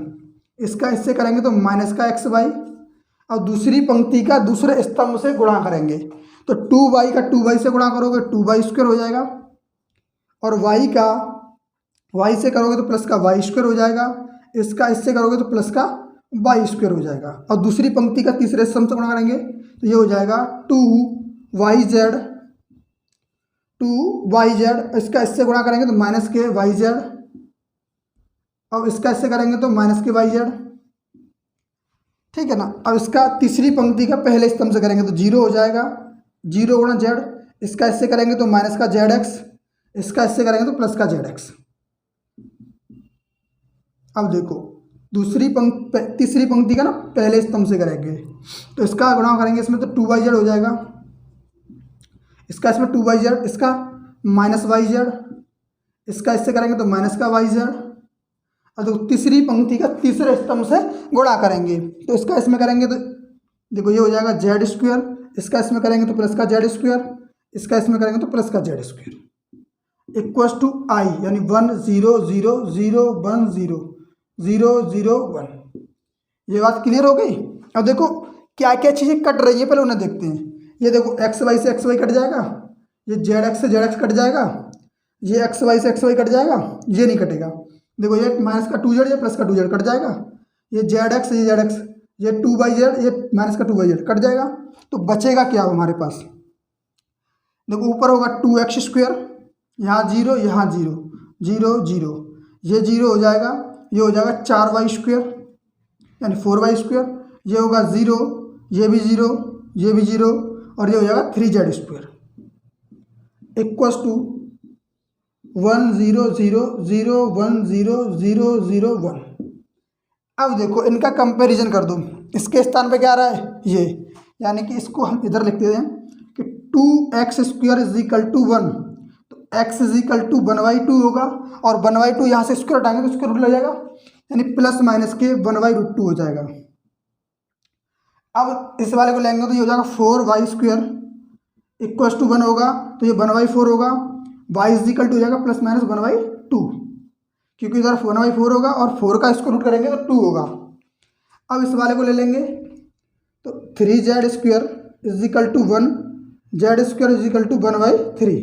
इसका इससे करेंगे तो माइनस का एक्स वाई। और दूसरी पंक्ति का दूसरे स्तंभ से गुणा करेंगे तो 2y का 2y से गुणा करोगे 2y स्क्वायर हो जाएगा, और y से करोगे तो प्लस का वाई स्क्वायर हो जाएगा, इसका इससे करोगे तो प्लस का वाई स्क्वायर हो जाएगा। और दूसरी पंक्ति का तीसरे स्तंभ से गुणा करेंगे तो ये हो जाएगा 2yz, इसका इससे गुणा करेंगे तो माइनस के वाई जेड, अब इसका इससे करेंगे तो माइनस के वाई जेड। ठीक है ना। अब इसका तीसरी पंक्ति का पहले स्तंभ से करेंगे तो 0 हो जाएगा, 0 गुणा जेड, इसका इससे करेंगे तो माइनस का जेड एक्स, इसका इससे करेंगे तो प्लस का जेड एक्स। अब देखो तीसरी पंक्ति का ना पहले स्तंभ से करेंगे तो इसका गुणा करेंगे इसमें तो 2yz हो जाएगा, इसका इसमें 2yz, इसका माइनस yz, इसका इससे करेंगे तो माइनस का yz। अब देखो तीसरी पंक्ति का तीसरे स्तंभ से गुणा करेंगे तो इसका इसमें करेंगे तो देखो ये हो जाएगा जेड स्क्वायर, इसका इसमें करेंगे तो प्लस का जेड स्क्वायर, इसका इसमें करेंगे तो प्लस का Z square equals to I, यानी 1 0 0 0 1 0 0 0 1। ये बात क्लियर हो गई। अब देखो क्या क्या चीज़ें कट रही है पहले उन्हें देखते हैं। ये देखो एक्स वाई से एक्स वाई कट जाएगा, ये जेड एक्स से जेड एक्स कट जाएगा, ये एक्स वाई से एक्स वाई कट जाएगा, ये नहीं कटेगा। देखो ये माइनस का टू जेड, ये प्लस का टू जेड कट जाएगा, ये जेड एक्स, ये जेड एक्स, ये टू बाई जेड, ये माइनस का टू बाई जेड कट जाएगा। तो बचेगा क्या हमारे पास, देखो ऊपर होगा टू एक्स स्क्वेयर, यहाँ जीरो, यहाँ जीरो, जीरो जीरो, ये जीरो हो जाएगा, ये हो जाएगा चार वाई स्क्वेयर यानी फोर वाई स्क्वेयर, ये होगा ज़ीरो, ये भी ज़ीरो, ये भी ज़ीरो, और ये हो जाएगा three Z square equals to 1 0 0 0 1 0 0 0 1। अब देखो इनका कंपैरिजन कर दो, इसके स्थान पे क्या आ रहा है ये, यानी कि इसको हम इधर लिखते हैं कि two x square is equal to 1, तो एक्स इज इक्वल टू 1/2 होगा, और 1/2 यहाँ से स्क्वायर हटाएंगे तो स्क्वायर रूट लग जाएगा, यानी प्लस माइनस के 1/√2 हो जाएगा। अब इस वाले को लेंगे तो ये हो जाएगा 4y स्क्वायर इक्वल्स टू 1 होगा, तो ये 1/4 होगा, y इज इक्वल टू हो जाएगा प्लस माइनस 1/2, क्योंकि इधर 1/4 होगा और 4 का स्क्वायर रूट करेंगे तो 2 होगा। अब इस वाले को ले लेंगे तो 3z square is equal to 1, z square is equal to 1/3,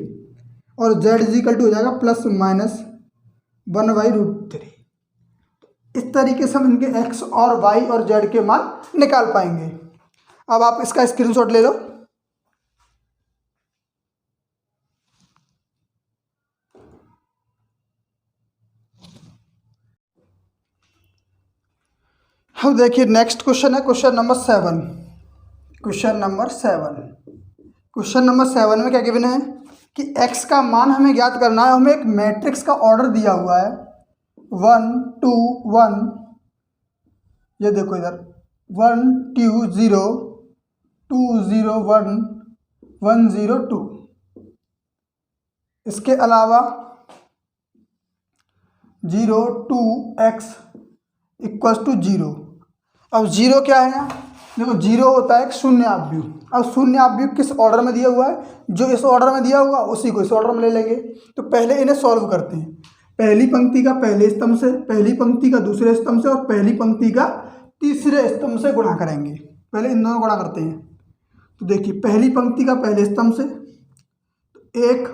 और z इज इक्वल टू हो जाएगा प्लस माइनस 1/√3। इस तरीके से हम इनके x और y और z के मान निकाल पाएंगे। अब आप इसका स्क्रीनशॉट ले लो। अब देखिए नेक्स्ट क्वेश्चन है क्वेश्चन नंबर 7। क्वेश्चन नंबर 7 में क्या गिवन है कि x का मान हमें ज्ञात करना है। हमें एक मैट्रिक्स का ऑर्डर दिया हुआ है 1 2 1, ये देखो इधर 1 2 0 2 0 1 1 0 2। इसके अलावा 0 2 x इक्वल्स टू 0। अब 0 क्या है, देखो 0 होता है एक शून्य आव्यूह। अब शून्य आव्यूह किस ऑर्डर में दिया हुआ है, जो इस ऑर्डर में दिया हुआ उसी को इस ऑर्डर में ले लेंगे। तो पहले इन्हें सॉल्व करते हैं, पहली पंक्ति का पहले स्तंभ से, पहली पंक्ति का दूसरे स्तंभ से, और पहली पंक्ति का तीसरे स्तंभ से गुणा करेंगे। पहले इन दोनों गुणा करते हैं। तो देखिए पहली पंक्ति का पहले स्तंभ से, तो 1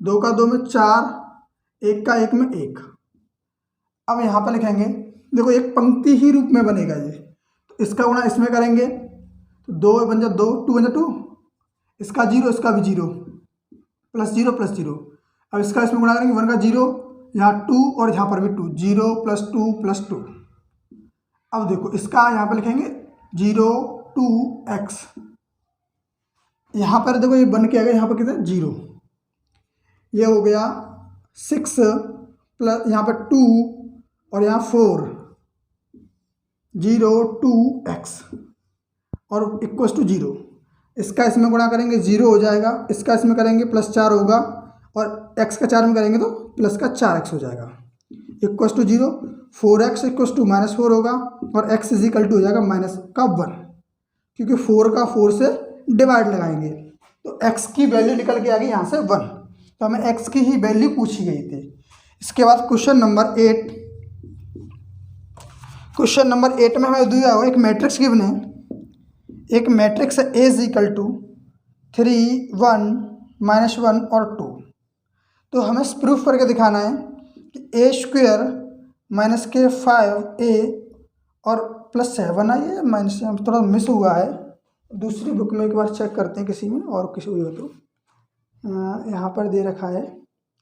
2 का 2 में 4, 1 का 1 में 1। अब यहाँ पर लिखेंगे, देखो एक पंक्ति ही रूप में बनेगा ये, तो इसका गुणा इसमें करेंगे तो 2 बन जा 2, 2 बन जा 2, इसका 0 इसका भी 0, प्लस 0 प्लस 0। अब इसका इसमें गुणा करेंगे 1 का 0, यहाँ 2 और यहाँ पर भी 2, 0 प्लस 2 प्लस 2। अब देखो इसका यहाँ पर लिखेंगे 0 2 x, यहाँ पर देखो ये बन के आ गया, यहाँ पर कितना 0, ये हो गया 6 प्लस यहाँ पर 2 और यहाँ 4, 0 2 x और इक्वल्स टू 0। इसका इसमें गुणा करेंगे 0 हो जाएगा, इसका इसमें करेंगे प्लस 4 होगा, और x का 4 में करेंगे तो प्लस का 4x हो जाएगा equals to 0। 4x equals to -4 होगा, और x इज इक्वल टू हो जाएगा माइनस का 1, क्योंकि 4 का 4 से डिवाइड लगाएंगे तो x की वैल्यू निकल के आ गई यहाँ से 1। तो हमें x की ही वैल्यू पूछी गई थी। इसके बाद क्वेश्चन नंबर 8। क्वेश्चन नंबर 8 में हमें दिया हुआ एक मैट्रिक्स गिवन है। एक मैट्रिक्स है A इज इक्वल टू 3 1 -1 और 2। तो हमें प्रूफ करके दिखाना है कि a स्क्वेयर माइनस के 5a और प्लस 7 आई है, माइनस थोड़ा मिस हुआ है, दूसरी बुक में एक बार चेक करते हैं किसी में और किसी हुई हो तो। यहाँ पर दे रखा है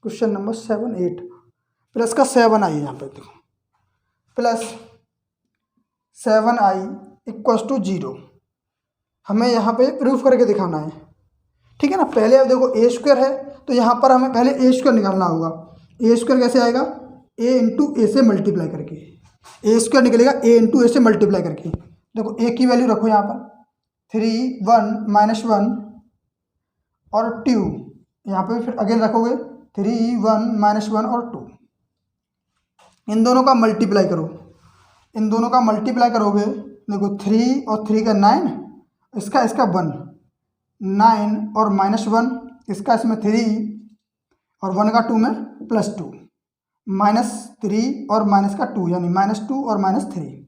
क्वेश्चन नंबर 7 8 प्लस का 7 आई है, यहाँ पर देखो प्लस 7i इक्वल्स टू 0। हमें यहाँ पे प्रूफ करके दिखाना है, ठीक है ना। पहले अब देखो a स्क्वायर है, तो यहाँ पर हमें पहले a स्क्वायर निकालना होगा। a स्क्वायर कैसे आएगा, a इंटू ए से मल्टीप्लाई करके, a स्क्वायर निकलेगा a इंटू ए से मल्टीप्लाई करके। देखो a की वैल्यू रखो यहाँ पर 3 1 -1 और 2, यहाँ पे फिर अगेन रखोगे 3 1 -1 और 2। इन दोनों का मल्टीप्लाई करो, इन दोनों का मल्टीप्लाई करोगे, देखो 3 और 3 का 9, इसका 1 9 और -1, इसका इसमें 3 और 1 का 2 में +2, -3 और माइनस का 2 यानी -2 और -3।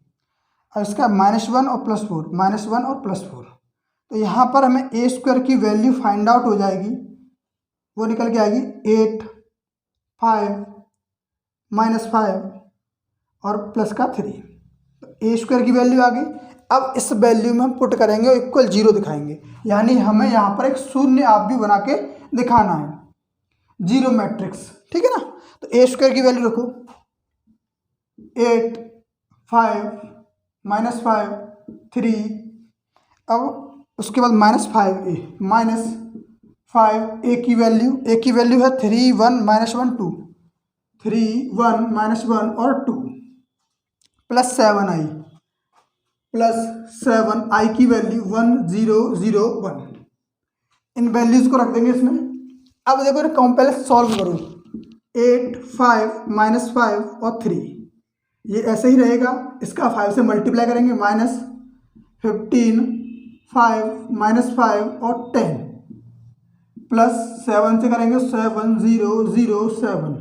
और इसका -1 और +4, -1 और +4। तो यहाँ पर हमें ए स्क्वायर की वैल्यू फाइंड आउट हो जाएगी, वो निकल के आएगी 8, 5, -5 और प्लस का 3। तो ए स्क्वायर की वैल्यू आ गई। अब इस वैल्यू में हम पुट करेंगे और इक्वल 0 दिखाएंगे, यानी हमें यहाँ पर एक शून्य आप भी बना के दिखाना है, 0 मैट्रिक्स। ठीक है ना। तो ए स्क्वायर की वैल्यू रखो 8, 5, -5, 3। अब उसके बाद -5 ए की वैल्यू है 3, 1, -1, 2, 3, 1, -1 और 2 +7 आई, +7 आई की वैल्यू 1, 0, 0, 1। इन वैल्यूज को रख देंगे इसमें। अब देखो ना, पहले सॉल्व करो। 8, 5, -5 और 3, ये ऐसे ही रहेगा। इसका 5 से मल्टीप्लाई करेंगे, -15, 5, -5 और 10 +7 से करेंगे 7, 0, 0, 7।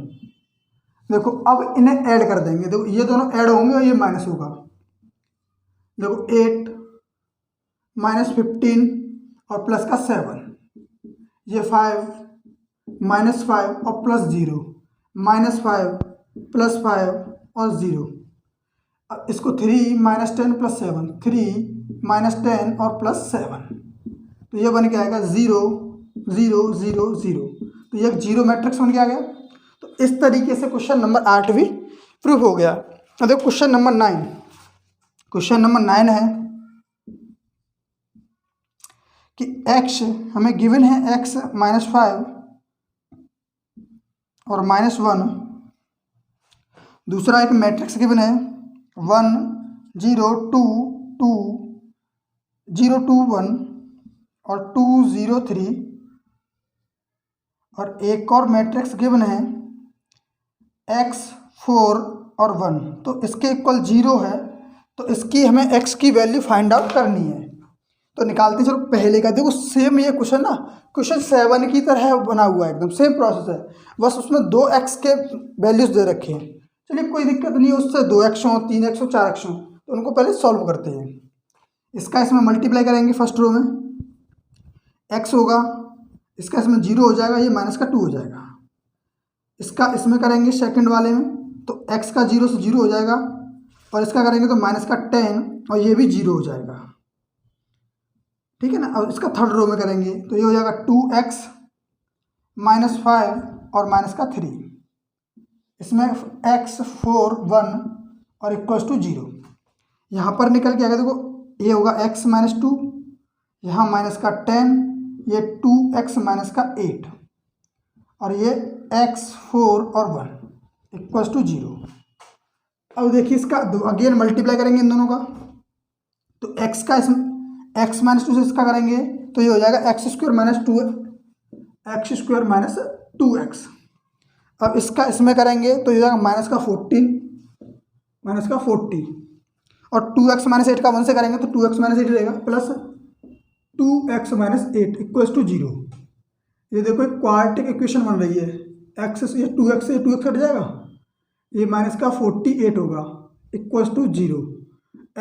देखो अब इन्हें ऐड कर देंगे। देखो ये दोनों ऐड होंगे और ये माइनस होगा। देखो 8 -15 और प्लस का 7, ये 5 -5 और +0, -5 +5 और 0। अब इसको 3 -10 +7, 3 -10 और +7, तो ये बन के आएगा 0, 0, 0, 0। तो ये एक 0 मैट्रिक्स बन के आ गया। तो इस तरीके से क्वेश्चन नंबर 8 भी प्रूफ हो गया। अब देखो क्वेश्चन नंबर 9। क्वेश्चन नंबर 9 है कि x हमें गिवन है, x -5 और -1। दूसरा एक मैट्रिक्स गिवन है 1, 0, 2, 2, 0, 2, 1 और 2, 0, 3। और एक और मैट्रिक्स गिवन है x, 4 और 1। तो इसके इक्वल 0 है, तो इसकी हमें x की वैल्यू फाइंड आउट करनी है। तो निकालते हैं। चलो पहले का देखो, सेम ये क्वेश्चन ना क्वेश्चन 7 की तरह बना हुआ है, एकदम सेम प्रोसेस है, बस उसमें 2x के वैल्यूज दे रखे हैं। चलिए कोई दिक्कत नहीं है, उससे 2x हो, 3x हो, 4x हो, तो उनको पहले सॉल्व करते हैं। इसका इसमें मल्टीप्लाई करेंगे, फर्स्ट रो में x होगा, इसका इसमें 0 हो जाएगा, ये -2 हो जाएगा। इसका इसमें करेंगे सेकंड वाले में, तो x का 0 से 0 हो जाएगा, और इसका करेंगे तो -10 और ये भी 0 हो जाएगा। ठीक है ना। अब इसका थर्ड रो में करेंगे तो ये हो जाएगा 2x -5 और -3। इसमें x, 4, 1 और इक्वल्स टू 0। यहाँ पर निकल के आएगा, देखो ये होगा x -2, यहाँ -10, ये 2x -8 और ये x, 4 और 1 इक्वल्स टू 0। अब देखिए इसका अगेन मल्टीप्लाई करेंगे इन दोनों का, तो x का इसमें x -2 से इसका करेंगे तो ये हो जाएगा x² -2x। अब इसका इसमें करेंगे तो ये हो जाएगा -40 और 2x -8 का 1 से करेंगे तो 2x -8 रहेगा, प्लस 2x -8 इक्वल्स टू 0। ये देखो एक क्वाड्रेटिक इक्वेशन बन रही है। x ये 2x से 2x कट जाएगा, ये -48 होगा, इक्वल्स टू 0।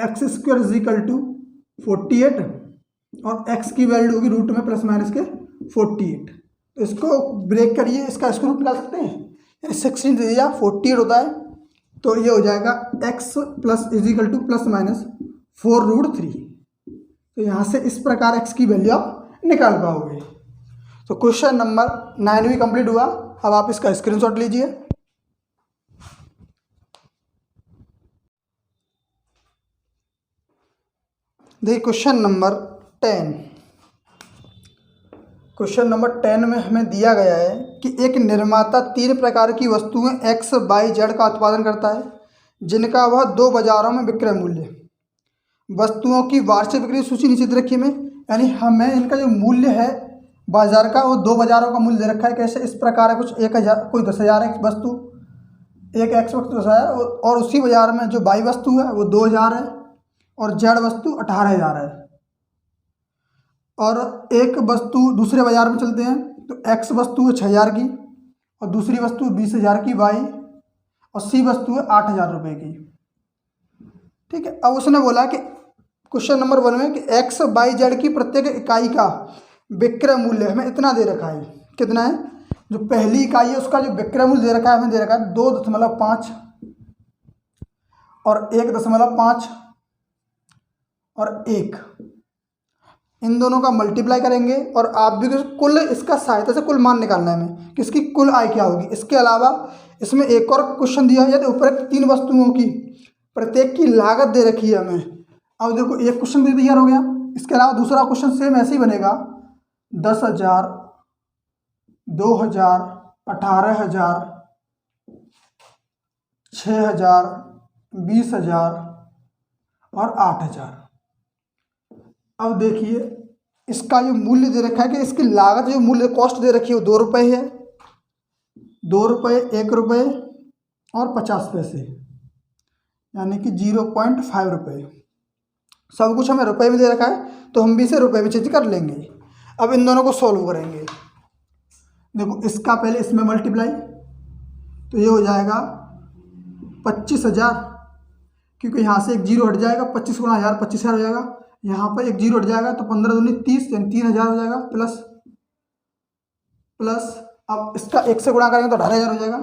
x² = 48 और x की वैल्यू होगी रूट में ± के 48। तो इसको ब्रेक करिए, इसका स्क्वायर रूट निकाल सकते हैं, यानी 16 दे दिया, 48 होता है, तो ये हो जाएगा x ± 4√3। तो यहाँ से इस प्रकार x की वैल्यू आप निकाल पाओगे। तो क्वेश्चन नंबर 9 भी कंप्लीट हुआ। अब आप इसका स्क्रीनशॉट लीजिए। देखिए क्वेश्चन नंबर 10। क्वेश्चन नंबर 10 में हमें दिया गया है कि एक निर्माता 3 प्रकार की वस्तुएं x, y, z का उत्पादन करता है, जिनका वह 2 बाजारों में विक्रय मूल्य। वस्तुओं की वार्षिक बिक्री सूची नीचे दे रखी है, यानी हमें इनका जो मूल्य है बाजार का, वो 2 बाजारों का मूल्य दे रखा है। कैसे? इस प्रकार है, कुछ 1000, कोई 10,000 है वस्तु, एक x वस्तु 10,000, और उसी बाजार में जो y वस्तु है वो 2,000 है और z वस्तु 18,000 है। और एक वस्तु दूसरे बाजार में चलते हैं तो x वस्तु है 6,000 की और दूसरी वस्तु 20,000 की y, और c वस्तु है 8,000 रुपये की। ठीक है। अब उसने बोला कि क्वेश्चन नंबर 1 में कि एक्स बाई जेड की प्रत्येक इकाई का विक्रय मूल्य हमें इतना दे रखा है। कितना है? जो पहली इकाई है उसका जो विक्रय मूल्य दे रखा है, हमें दे रखा है 2.5 और 1.5 और 1। इन दोनों का मल्टीप्लाई करेंगे और आप भी कुल इसका सहायता से कुल मान निकालना है हमें कि इसकी कुल आय क्या होगी। इसके अलावा इसमें एक और क्वेश्चन दिया है, तो ऊपर 3 वस्तुओं की प्रत्येक की लागत दे रखी है हमें। अब देखो एक क्वेश्चन भी तैयार हो गया। इसके अलावा दूसरा क्वेश्चन सेम ऐसे ही बनेगा, 10,000, 2,000, 18,000, 6,000, 20,000 और 8,000। अब देखिए इसका जो मूल्य दे रखा है कि इसकी लागत जो मूल्य कॉस्ट दे रखी है वो 2 रुपये है, 2 रुपये, 1 रुपये और 50 पैसे, यानी कि 0.5 रुपये। सब कुछ हमें रुपए में दे रखा है तो हम भी इसे रुपए में चेंज कर लेंगे। अब इन दोनों को सॉल्व करेंगे। देखो इसका पहले इसमें मल्टीप्लाई, तो ये हो जाएगा 25,000, क्योंकि यहाँ से एक जीरो हट जाएगा, 25 गुणा 1000 25,000 हो जाएगा। यहाँ पर एक जीरो हट जाएगा तो 15 दूनी 30, यानी 3,000 हो जाएगा। प्लस अब इसका 1 से गुणा करेंगे तो 18,000 हो जाएगा।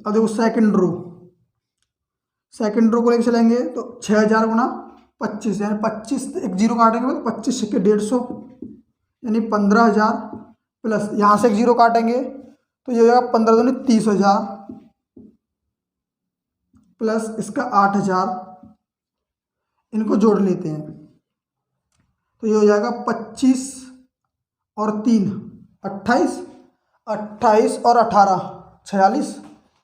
अब देखो सेकंड रो को लेकर चलेंगे तो 6,000 गुणा 25, यानी 25 एक जीरो काटेंगे तो 25 के 150, यानी 15,000। प्लस यहाँ से एक जीरो काटेंगे तो ये हो जाएगा 15 दूनी 30,000 प्लस इसका 8,000। इनको जोड़ लेते हैं तो ये हो जाएगा 25 और 3 28, 28 और 18 46,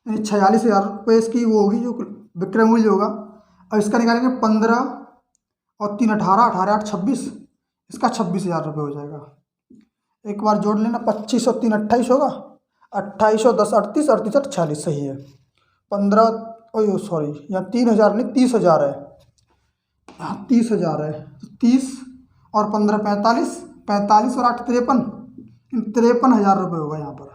यानी 46,000 रुपये इसकी वो होगी जो विक्रय मूल्य होगा। अब इसका निकालेंगे 15 और 3 18, 18 8 26, इसका 26,000 रुपये हो जाएगा। एक बार जोड़ लेना, 25 और 3 28 होगा, 28 और 10 38, 38 और 46 सही है। 15 ओ सॉरी यहाँ 3,000 नहीं 30,000 है, यहाँ 30,000 है। तो 30 और 15 45, 45 और 8 53, 53,000 रुपये होगा यहाँ पर।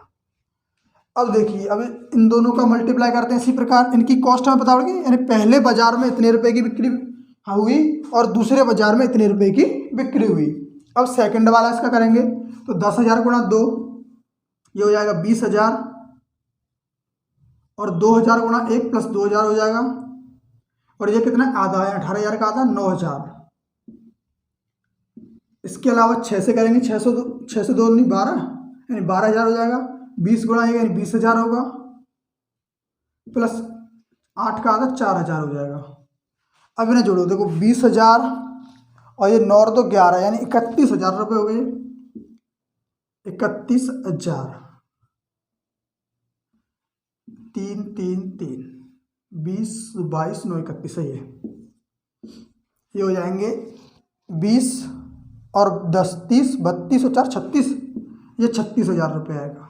अब देखिए अब इन दोनों का मल्टीप्लाई करते हैं। इसी प्रकार इनकी कॉस्ट हमें पता पड़ेगी, यानी पहले बाजार में इतने रुपए की बिक्री हुई और दूसरे बाजार में इतने रुपए की बिक्री हुई। अब सेकंड वाला इसका करेंगे तो 10,000 गुणा 2, ये हो जाएगा 20,000 और 2,000 गुणा 1 प्लस 2,000 हो जाएगा। और ये कितना आधा है, 18,000 का आधा 9,000। इसके अलावा 6 से करेंगे, 6 से 2 नहीं 12, यानी 12,000 हो जाएगा। 20 गुणा 1 यानी 20,000 होगा, प्लस 8 का आधा 4,000 हो जाएगा। अब इन्हें जोड़ो, देखो 20,000 और ये 9 और 2 11, यानी 31,000 रुपये हो गए। 31,000, 3 3 3 20 22 9 31 सही है। ये हो जाएंगे 20 और 10 30 32 और 4 36, ये 36,000 रुपये आएगा।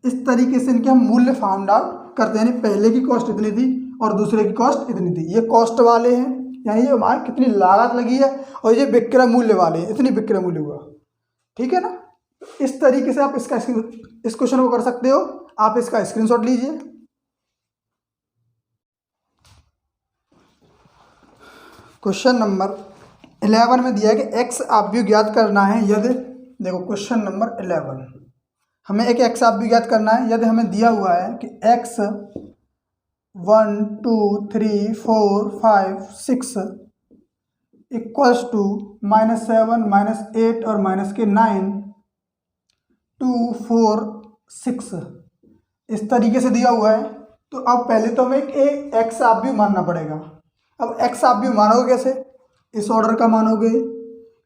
इस तरीके से इनके हम मूल्य फाउंड आउट करते हैं। पहले की कॉस्ट इतनी थी और दूसरे की कॉस्ट इतनी थी। ये कॉस्ट वाले हैं, यानी ये हमारी कितनी लागत लगी है, और ये विक्रय मूल्य वाले हैं, इतनी विक्रय मूल्य हुआ। ठीक है ना। इस तरीके से आप इस क्वेश्चन को कर सकते हो। आप इसका स्क्रीनशॉट लीजिए। क्वेश्चन नंबर 11 में दिया है कि एक्स आव्यूह ज्ञात करना है यदि, देखो क्वेश्चन नंबर 11 हमें एक एक्स आव्यूह ज्ञात करना है यदि हमें दिया हुआ है कि एक्स 1 2 3 4 5 6 इक्वल्स टू -7 -8 और -9 2 4 6 इस तरीके से दिया हुआ है। तो अब पहले तो हमें एक एक्स आव्यूह मानना पड़ेगा। अब एक्स आव्यूह मानोगे कैसे? इस ऑर्डर का मानोगे,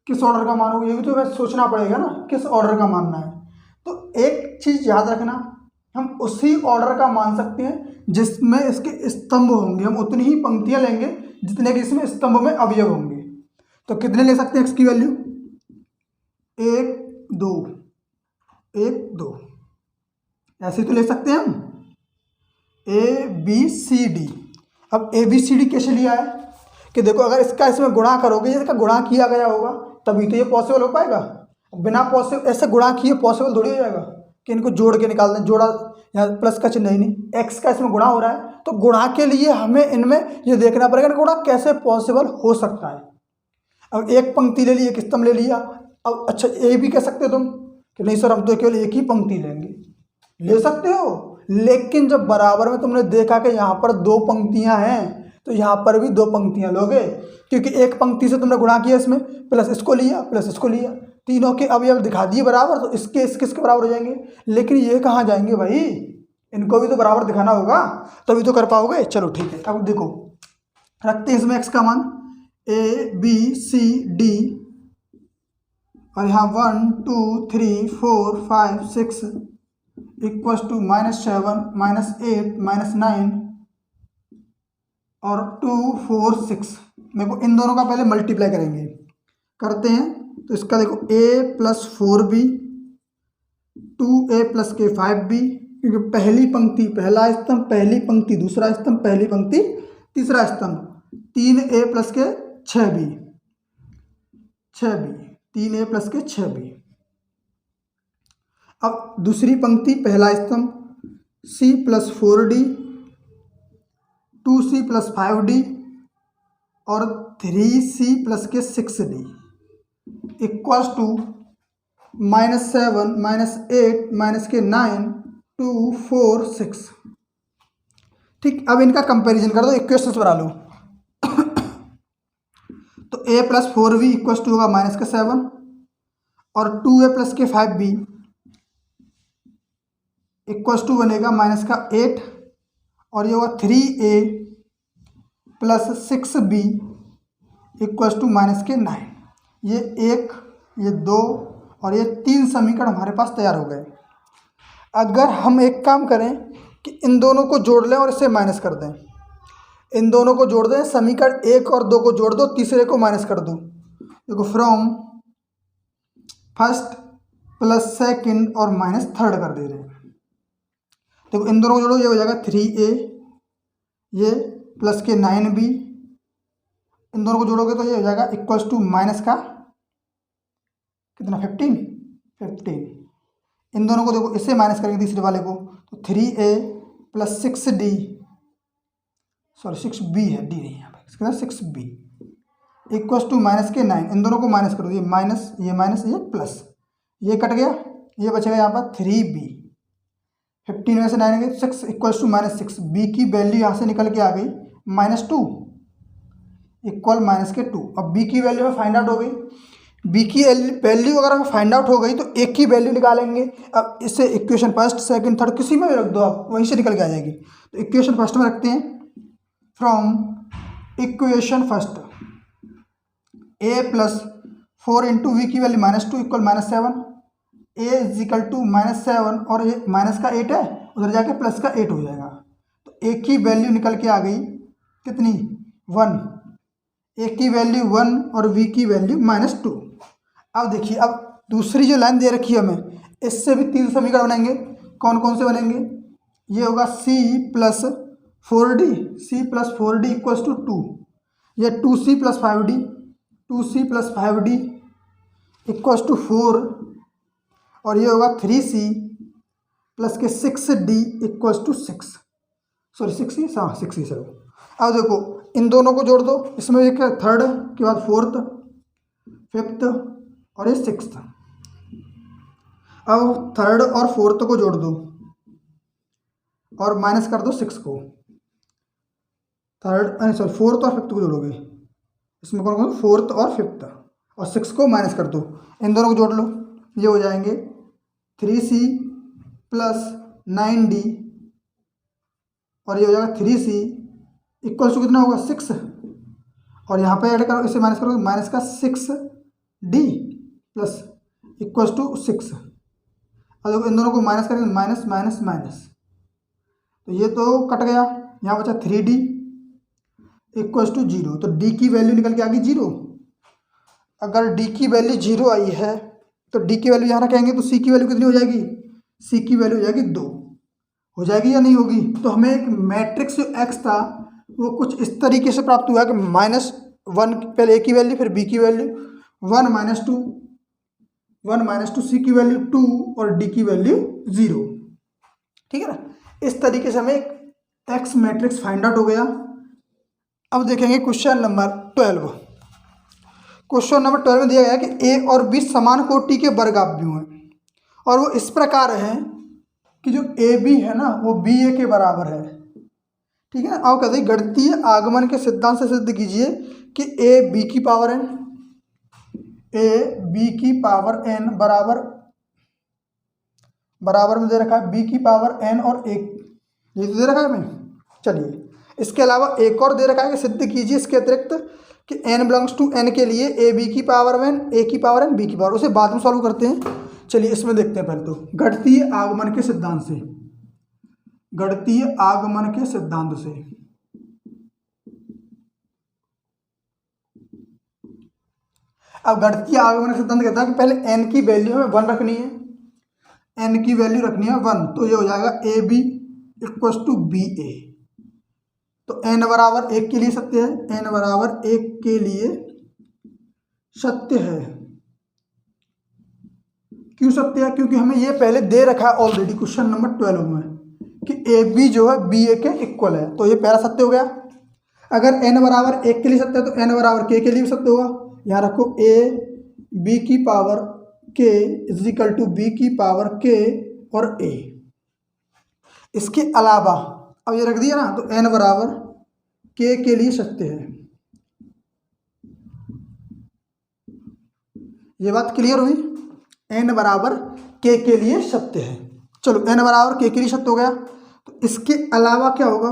किस ऑर्डर का मानोगे, ये भी तो हमें सोचना पड़ेगा ना, किस ऑर्डर का मानना है। तो एक चीज़ याद रखना, हम उसी ऑर्डर का मान सकते हैं जिसमें इसके स्तंभ होंगे। हम उतनी ही पंक्तियां लेंगे जितने कि इसमें स्तंभ में अवयव होंगे। तो कितने ले सकते हैं एक्स की वैल्यू? 1 2 1 2, ऐसे तो ले सकते हैं हम ए बी सी डी। अब ए बी सी डी कैसे लिया है कि देखो अगर इसका इसमें गुणा करोगे, इसका गुणा किया गया होगा तभी तो ये पॉसिबल हो पाएगा। बिना पॉसिबल ऐसे गुणा किए पॉसिबल थोड़ी हो जाएगा। कि इनको जोड़ के निकाल दें, जोड़ा यहाँ प्लस का चिन्ह ही नहीं, एक्स का इसमें गुणा हो रहा है, तो गुणा के लिए हमें इनमें ये देखना पड़ेगा कि गुणा कैसे पॉसिबल हो सकता है। अब एक पंक्ति ले ली, एक स्तंभ ले लिया, अब अच्छा ये भी कह सकते हो तुम कि नहीं सर हम तो केवल एक ही पंक्ति लेंगे, ले सकते हो, लेकिन जब बराबर में तुमने देखा कि यहाँ पर दो पंक्तियाँ हैं तो यहाँ पर भी दो पंक्तियाँ लोगे, क्योंकि एक पंक्ति से तुमने गुणा किया, इसमें प्लस इसको लिया प्लस इसको लिया, तीनों के अब दिखा दिए बराबर, तो इसके बराबर हो जाएंगे। लेकिन ये कहाँ जाएंगे भाई, इनको भी तो बराबर दिखाना होगा तभी तो कर पाओगे। चलो ठीक है, अब देखो रखते हैं इसमें x का मान a b c d और यहाँ 1 2 3 4 5 6 इक्वल्स टू -7 -8 -9 और 2 4 6। देखो इन दोनों का पहले मल्टीप्लाई करेंगे, करते हैं तो इसका देखो a + 4b 2a + k 5b, क्योंकि पहली पंक्ति पहला स्तंभ, पहली पंक्ति दूसरा स्तंभ, पहली पंक्ति तीसरा स्तंभ, 3a + k 6b 3a + k 6b। अब दूसरी पंक्ति पहला स्तंभ c + 4d 2c + 5d और 3c + k 6d equals to -7 -8 - k 9 2 4 6। ठीक, अब इनका कंपैरिजन कर दो, इक्वेशंस बना लो। तो a + 4b इक्वल्स टू होगा -7 और 2a + k 5b equals to बनेगा -8 और ये होगा 3a + 6b equals to -k 9। ये 1 ये 2 और ये 3 समीकरण हमारे पास तैयार हो गए। अगर हम एक काम करें कि इन दोनों को जोड़ लें और इसे माइनस कर दें, इन दोनों को जोड़ दें, समीकरण 1 और 2 को जोड़ दो, तीसरे को माइनस कर दो। देखो फ्रॉम फर्स्ट + सेकंड और -3 कर दे रहे हैं। देखो इन दोनों को जोड़ो, ये हो जाएगा 3a ये + k 9b, इन दोनों को जोड़ोगे तो ये हो जाएगा इक्वल्स टू माइनस का कितना 15। इन दोनों को देखो इससे माइनस करेंगे तीसरे वाले को, तो 3a + 6d सॉरी 6b है, d नहीं यहाँ पे, इसके 6b इक्वल्स टू -k 9। इन दोनों को माइनस करो, ये माइनस ये प्लस, ये कट गया, ये बचेगा यहाँ पर 3b। 15 में से 9 गए 6 इक्वल्स टू -6। b की वैल्यू यहाँ से निकल के आ गई -2 इक्वल -k 2। अब b की वैल्यू में फाइंड आउट हो गई, b की वैल्यू अगर हमें फाइंड आउट हो गई तो एक की वैल्यू निकालेंगे। अब इससे इक्वेशन फर्स्ट सेकंड थर्ड किसी में भी रख दो आप, वहीं से निकल के आ जाएगी। तो इक्वेशन फर्स्ट में रखते हैं, from equation first a + 4 × v की value -2 equal -7, a equal to -7 और ये माइनस का 8 है, उधर जाके प्लस का 8 हो जाएगा। तो a की वैल्यू निकल के आ गई कितनी 1, a की वैल्यू 1 और v की वैल्यू -2। अब देखिए, अब दूसरी जो लाइन दे रखी है हमें, इससे भी 3 समीकरण बनेंगे। कौन कौन से बनेंगे, ये होगा c + 4d इक्वल्स टू 2, ये 2c + 5d इक्वल्स टू 4 और ये होगा 3c + के 6d equals to 6 sorry 6 sir. अब देखो इन दोनों को जोड़ दो, इसमें एक थर्ड के बाद फोर्थ, फिफ्थ और ये सिक्स्थ। अब थर्ड और फोर्थ को जोड़ दो और माइनस कर दो 6 को। फोर्थ और फिफ्थ को जोड़ोगे, इसमें कौन कौन, फोर्थ और फिफ्थ, और 6 को माइनस कर दो। इन दोनों को जोड़ लो, ये हो जाएंगे 3c + 9d और ये हो जाएगा 3c इक्वल्स टू कितना होगा 6, और यहाँ पे ऐड करो, इसे माइनस करो, माइनस का 6d प्लस इक्वल्स टू 6। अब देखो इन दोनों को माइनस करेंगे, माइनस माइनस माइनस, तो ये तो कट गया, यहाँ बचा 3d इक्वल्स टू 0। तो d की वैल्यू निकल के आ गई 0। अगर d की वैल्यू 0 आई है तो d की वैल्यू यहाँ रखेंगे तो c की वैल्यू कितनी हो जाएगी, c की वैल्यू हो जाएगी 2। हो जाएगी या नहीं होगी। तो हमें एक मैट्रिक्स जो x था वो कुछ इस तरीके से प्राप्त हुआ कि -1 पहले a की वैल्यू, फिर b की वैल्यू 1 -2 1 माइनस टू, सी की वैल्यू 2 और डी की वैल्यू 0। ठीक है ना। इस तरीके से हमें एक्स मैट्रिक्स फाइंड आउट हो गया। अब देखेंगे क्वेश्चन नंबर 12। क्वेश्चन नंबर 12 में दिया गया है कि ए और बी समान कोटि के वर्गाव्यूह हैं और वो इस प्रकार है कि जो ए बी है ना वो बी ए के बराबर है। ठीक है। अब कहते हैं गणितीय आगमन के सिद्धांत से सिद्ध कीजिए कि ए बी की पावर एन, ए बी की पावर एन बराबर में दे रखा है बी की पावर एन और एक, ये तो दे रखा है हमें। चलिए इसके अलावा एक और दे रखा है कि सिद्ध कीजिए इसके अतिरिक्त कि n बिलोंग्स टू n के लिए ए बी की पावर एन, ए की पावर एन, बी की पावर, उसे बाद में सॉल्व करते हैं। चलिए इसमें देखते हैं पहले तो गणितीय आगमन के सिद्धांत से, गणितीय आगमन के सिद्धांत से। अब गणितीय आगमन का सिद्धांत कहता है कि पहले n की वैल्यू हमें 1 रखनी है, n की वैल्यू रखनी है 1, तो ये हो जाएगा ए B equals to B A. तो n बराबर 1 के लिए सत्य है, n बराबर 1 के लिए सत्य है। क्यों सत्य है? क्योंकि हमें ये पहले दे रखा है ऑलरेडी क्वेश्चन नंबर 12 में कि ए बी जो है बी ए के इक्वल है, तो ये पहला सत्य हो गया। अगर n बराबर 1 के लिए सत्य है तो n बराबर k के लिए भी सत्य होगा। यहाँ रखो a b की power k is equal to b की पावर k और a। इसके अलावा अब ये रख दिया ना, तो n बराबर k के लिए सत्य है। ये बात क्लियर हुई, n बराबर k के लिए सत्य है। चलो n बराबर k के लिए सत्य हो गया, तो इसके अलावा क्या होगा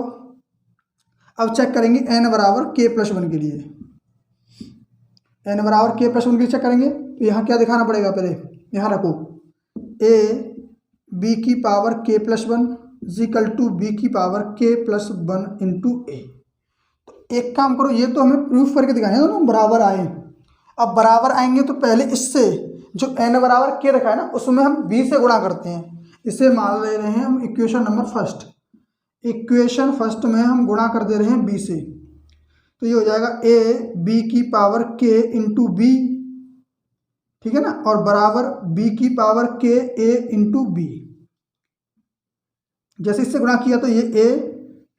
अब चेक करेंगे। n बराबर k प्लस 1 के लिए, n बराबर k प्लस 1 के लिए चेक करेंगे तो यहाँ क्या दिखाना पड़ेगा, पहले यहाँ रखो a b की power k plus 1 is equal to b की power k plus 1 into a. तो एक काम करो, ये तो हमें प्रूफ करके दिखाना है दोनों बराबर आए। अब बराबर आएंगे तो पहले इससे जो n बराबर k रखा है ना उसमें हम b से गुणा करते हैं। इसे मान ले रहे हैं हम equation number first, equation first में हम गुणा कर दे रहे हैं b से, तो ये हो जाएगा a b की पावर k इंटू बी, ठीक है ना, और बराबर b की power k a into b. जैसे इससे गुणा किया तो ये a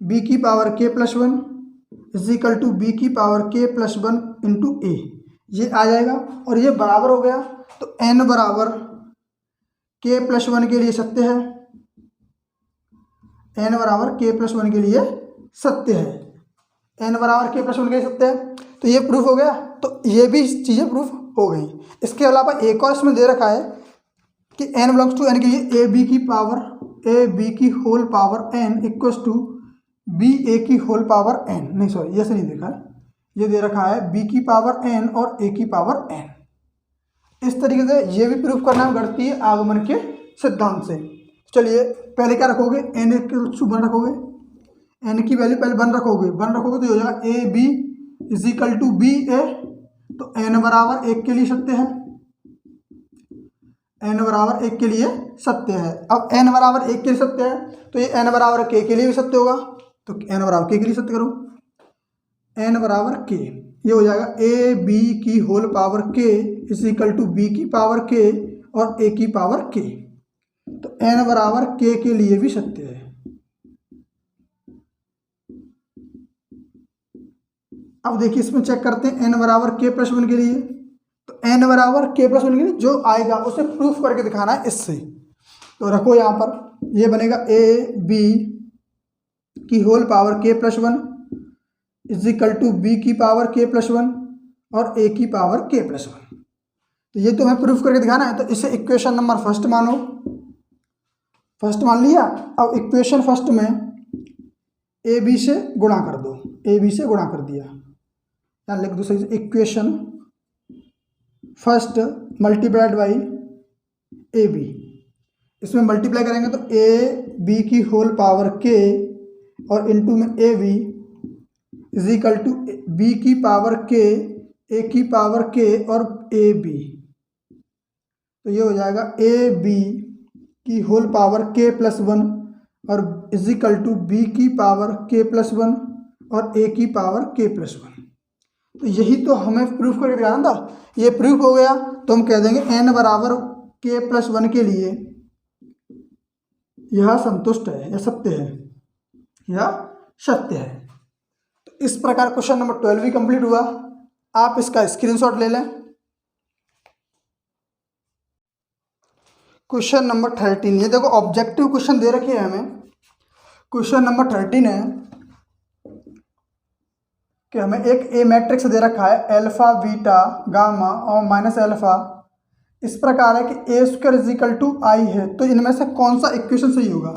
b की power k plus 1 is equal to b की power k plus 1 into a, ये आ जाएगा और ये बराबर हो गया। तो n बराबर k प्लस 1 के लिए सत्य है, n बराबर k प्लस 1 के लिए सत्य है, n बराबर k प्लस 1 के लिए सत्य है। तो ये प्रूफ हो गया, तो ये भी चीज़ें प्रूफ हो गई। इसके अलावा एक और इसमें दे रखा है कि n बिलोंग्स टू n के लिए ए बी की पावर ए बी की whole power n equals to B A की होल पावर n, नहीं सॉरी ये से नहीं देखा है, ये दे रखा है b की पावर n और a की पावर n। इस तरीके से ये भी प्रूफ करना है गणितीय आगमन के सिद्धांत से। चलिए पहले क्या रखोगे, n इक्वल्स टू 1 रखोगे, n की वैल्यू पहले 1 रखोगे, 1 रखोगे तो हो जाएगा A B is equal to B A. तो n बराबर 1 के लिए सत्य है, n बराबर 1 के लिए सत्य है। अब n बराबर 1 के लिए सत्य है तो ये n बराबर k के लिए भी सत्य होगा, तो n बराबर k के लिए सत्य करो, n बराबर k, ये हो जाएगा ए बी की whole power k is equal to b की पावर k और a की पावर k। तो n बराबर k के लिए भी सत्य है। अब देखिए इसमें चेक करते हैं n बराबर k प्लस 1 के लिए, तो n बराबर k प्लस 1 के लिए जो आएगा उसे प्रूफ करके दिखाना है इससे। तो रखो यहाँ पर, ये बनेगा ए बी की whole power k plus 1 is equal to b की पावर k प्लस 1 और a की पावर k प्लस 1। तो ये तो हमें प्रूफ करके दिखाना है, तो इसे इक्वेशन नंबर फर्स्ट मानो, फर्स्ट मान लिया। अब इक्वेशन फर्स्ट में ए बी से गुणा कर दो, ए बी से गुणा कर दिया, यहाँ लिख दो सही से, equation first multiplied by a b. इसमें मल्टीप्लाई करेंगे तो ए बी की होल पावर k और इंटू में a B is equal to b की पावर k, ए की पावर k और ए बी। तो ये हो जाएगा ए बी की होल पावर k प्लस 1 और इज इक्वल टू बी की पावर k प्लस 1 और a की पावर k प्लस 1। तो यही तो हमें प्रूफ करके दिखाना था। ये प्रूफ हो गया तो हम कह देंगे n बराबर k+1 के लिए यह संतुष्ट है, यह सत्य है, यह सत्य है। तो इस प्रकार क्वेश्चन नंबर 12 भी कंप्लीट हुआ। आप इसका स्क्रीनशॉट ले लें। क्वेश्चन नंबर 13, ये देखो ऑब्जेक्टिव क्वेश्चन दे रखे हैं हमें। क्वेश्चन नंबर 13 है कि हमें एक ए मैट्रिक्स दे रखा है अल्फा बीटा गामा और माइनस अल्फा। इस प्रकार है कि ए स्क्वायर इज इक्वल टू आई है, तो इनमें से कौन सा इक्वेशन सही होगा।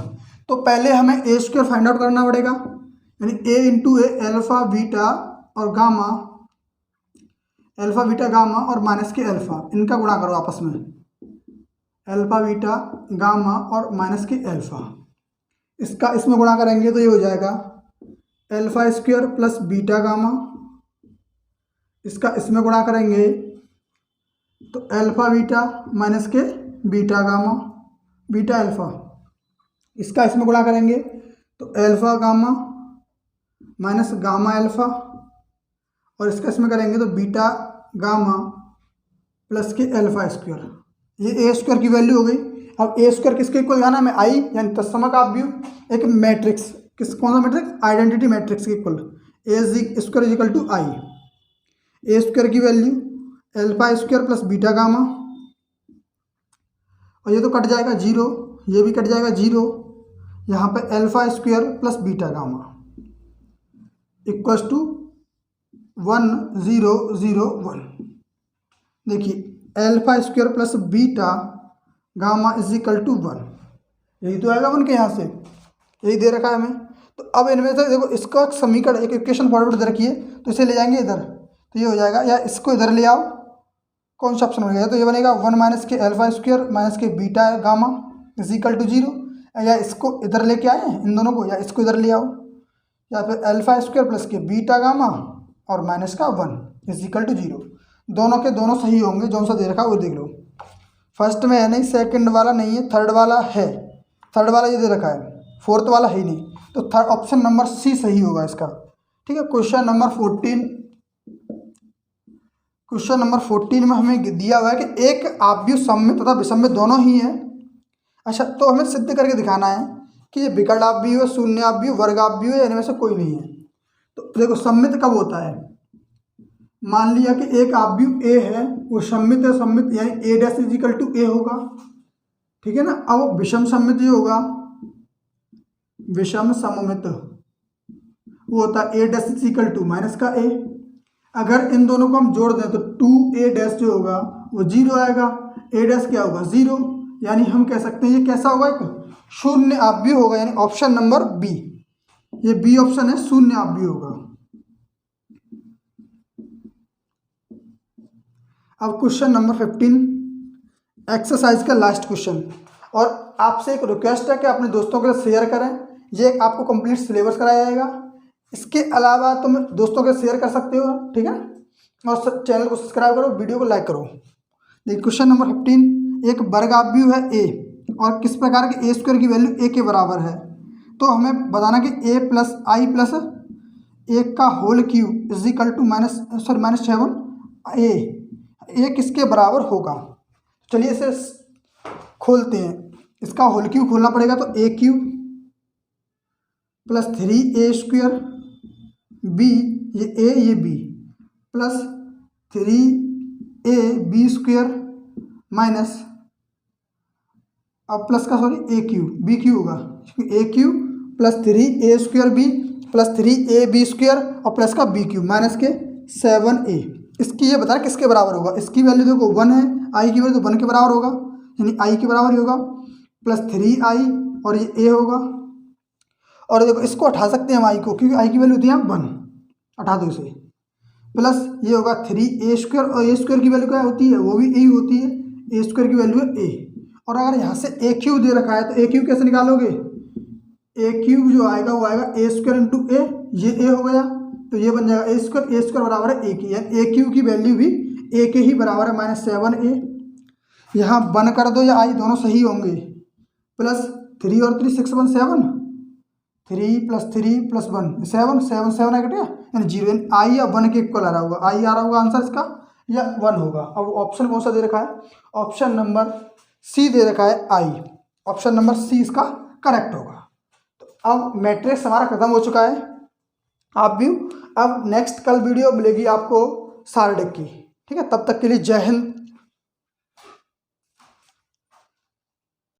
तो पहले हमें ए स्क्वायर फाइंड आउट करना पड़ेगा, यानी ए इंटू ए अल्फा बीटा और गामा, अल्फा बीटा गामा और माइनस के अल्फा, इनका गुणा करो आपस में, अल्फा बीटा गामा और माइनस के अल्फा। इसका इसमें गुणा करेंगे तो ये हो जाएगा alpha square plus beta gamma. इसका इसमें गुणा करेंगे तो alpha beta minus k beta gamma beta alpha. इसका इसमें गुणा करेंगे तो alpha gamma minus gamma alpha, और इसका इसमें करेंगे तो बीटा गामा प्लस के अल्फा स्क्वायर। ये ए स्क्वायर की वैल्यू हो गई। अब ए स्क्वायर किसके इक्वल जाना हमें, आई, यानी तत्समक आव्यूह एक मैट्रिक्स, किस कौन सा मैट्रिक्स, आइडेंटिटी मैट्रिक्स के equal A square is equal to I. A square की value alpha square plus beta gamma, और ये तो कट जाएगा 0, ये भी कट जाएगा 0। यहाँ पे alpha square plus beta gamma equals to 1 0 0 1। देखिए alpha square plus beta gamma is equal to 1, यही तो आएगा 1 के यहाँ से, यही दे रखा है हमें। तो अब इनमें से देखो इसका समीकरण एक इक्वेशन फॉरवर्ड दे रखी है, तो इसे ले जाएंगे इधर, तो ये हो जाएगा, या इसको इधर ले आओ, कौन सा ऑप्शन बनेगा, तो ये बनेगा 1 minus k alpha square minus k beta gamma is equal to 0, या इसको इधर लेके आए इन दोनों को, या इसको इधर ले आओ, या फिर अल्फा स्क्वायर प्लस के बीटा गामा और माइनस का 1 इज इक्वल टू 0। दोनों के दोनों सही होंगे, जौन सा दे रखा है वो देख लो। फर्स्ट में है नहीं, सेकंड वाला नहीं है, थर्ड वाला है, थर्ड वाला ये दे रखा है, फोर्थ वाला है नहीं, तो थर्ड ऑप्शन नंबर सी सही होगा इसका। ठीक है। क्वेश्चन नंबर 14, क्वेश्चन नंबर 14 में हमें दिया हुआ है कि एक आव्यूह सममित तथा विषममित दोनों ही है। अच्छा, तो हमें सिद्ध करके दिखाना है कि ये विकर्ण आव्यूह है, शून्य आव्यूह, वर्ग आव्यूह है, इनमें से कोई नहीं है। तो देखो सममित कब होता है, मान लिया कि एक आव्यूह ए है, वो सममित है, सममित यानी ए डैश इज इक्वल टू ए होगा, ठीक है ना। अब विषम सममित जो होगा, विषम सममित वो होता है A dash is equal to minus का ए। अगर इन दोनों को हम जोड़ दें तो 2a डैश जो होगा वो 0 आएगा, a डैश क्या होगा 0, यानी हम कह सकते हैं ये कैसा होगा, एक शून्य आव्यूह होगा, यानी ऑप्शन नंबर बी, ये बी ऑप्शन है, शून्य आव्यूह होगा। अब क्वेश्चन नंबर 15 एक्सरसाइज का लास्ट क्वेश्चन, और आपसे एक रिक्वेस्ट है कि अपने दोस्तों के साथ शेयर करें, ये आपको कंप्लीट सिलेबस कराया जाएगा। इसके अलावा तुम दोस्तों के शेयर कर सकते हो, ठीक है, और चैनल को सब्सक्राइब करो, वीडियो को लाइक करो। देखिए क्वेश्चन नंबर 15, एक वर्ग आव्यूह है ए और किस प्रकार के ए स्क्वायर की वैल्यू ए के बराबर है। तो हमें बताना कि ए प्लस आई प्लस 1 का whole cube is equal to -7 a किसके बराबर होगा। चलिए इसे खोलते हैं, इसका होल क्यूब खोलना पड़ेगा, तो A cube plus 3a square B, ये ए ये B, plus 3ab square minus, अब प्लस का sorry A cube, B cube होगा, A cube plus 3a square B plus 3ab square और प्लस का बी क्यूब माइनस के 7a। इसकी ये बता किसके बराबर होगा, इसकी वैल्यू देखो 1 है, आई की वैल्यू तो 1 के बराबर होगा, यानी आई के बराबर ही होगा, प्लस 3i और ये ए होगा। और देखो इसको हटा सकते हैं हम आई को, क्योंकि आई की वैल्यू होती है 1, हटा दो इसे, प्लस ये होगा 3a स्क्वायर, और ए स्क्वायर की वैल्यू क्या होती है, वो भी ए होती है, ए स्क्वायर की वैल्यू है ए। और अगर यहाँ से ए क्यूब दे रखा है तो ए क्यूब कैसे निकालोगे, ए क्यूब जो आएगा वो आएगा ए स्क्वायर इंटू ए, ये ए हो गया, तो ये बन जाएगा ए स्क्वायर बराबर है ए की, यानी ए क्यूब की वैल्यू भी ए के ही बराबर है -7a। यहाँ 1 कर दो या आई दोनों सही होंगे, प्लस 3 और 3 6 1 7, 3+3+1 7 7 7 आएगा, ठीक है, यानी 0 यानी आई या 1 के इक्वल आ रहा होगा, आई आ रहा होगा आंसर इसका या 1 होगा। अब ऑप्शन कौन सा दे रखा है, ऑप्शन नंबर सी दे रखा है आई, ऑप्शन नंबर सी इसका करेक्ट होगा। तो अब मैट्रिक्स हमारा खत्म हो चुका है आप भी। अब नेक्स्ट कल वीडियो मिलेगी आपको सारडेक की, ठीक है, तब तक के लिए जय हिंद।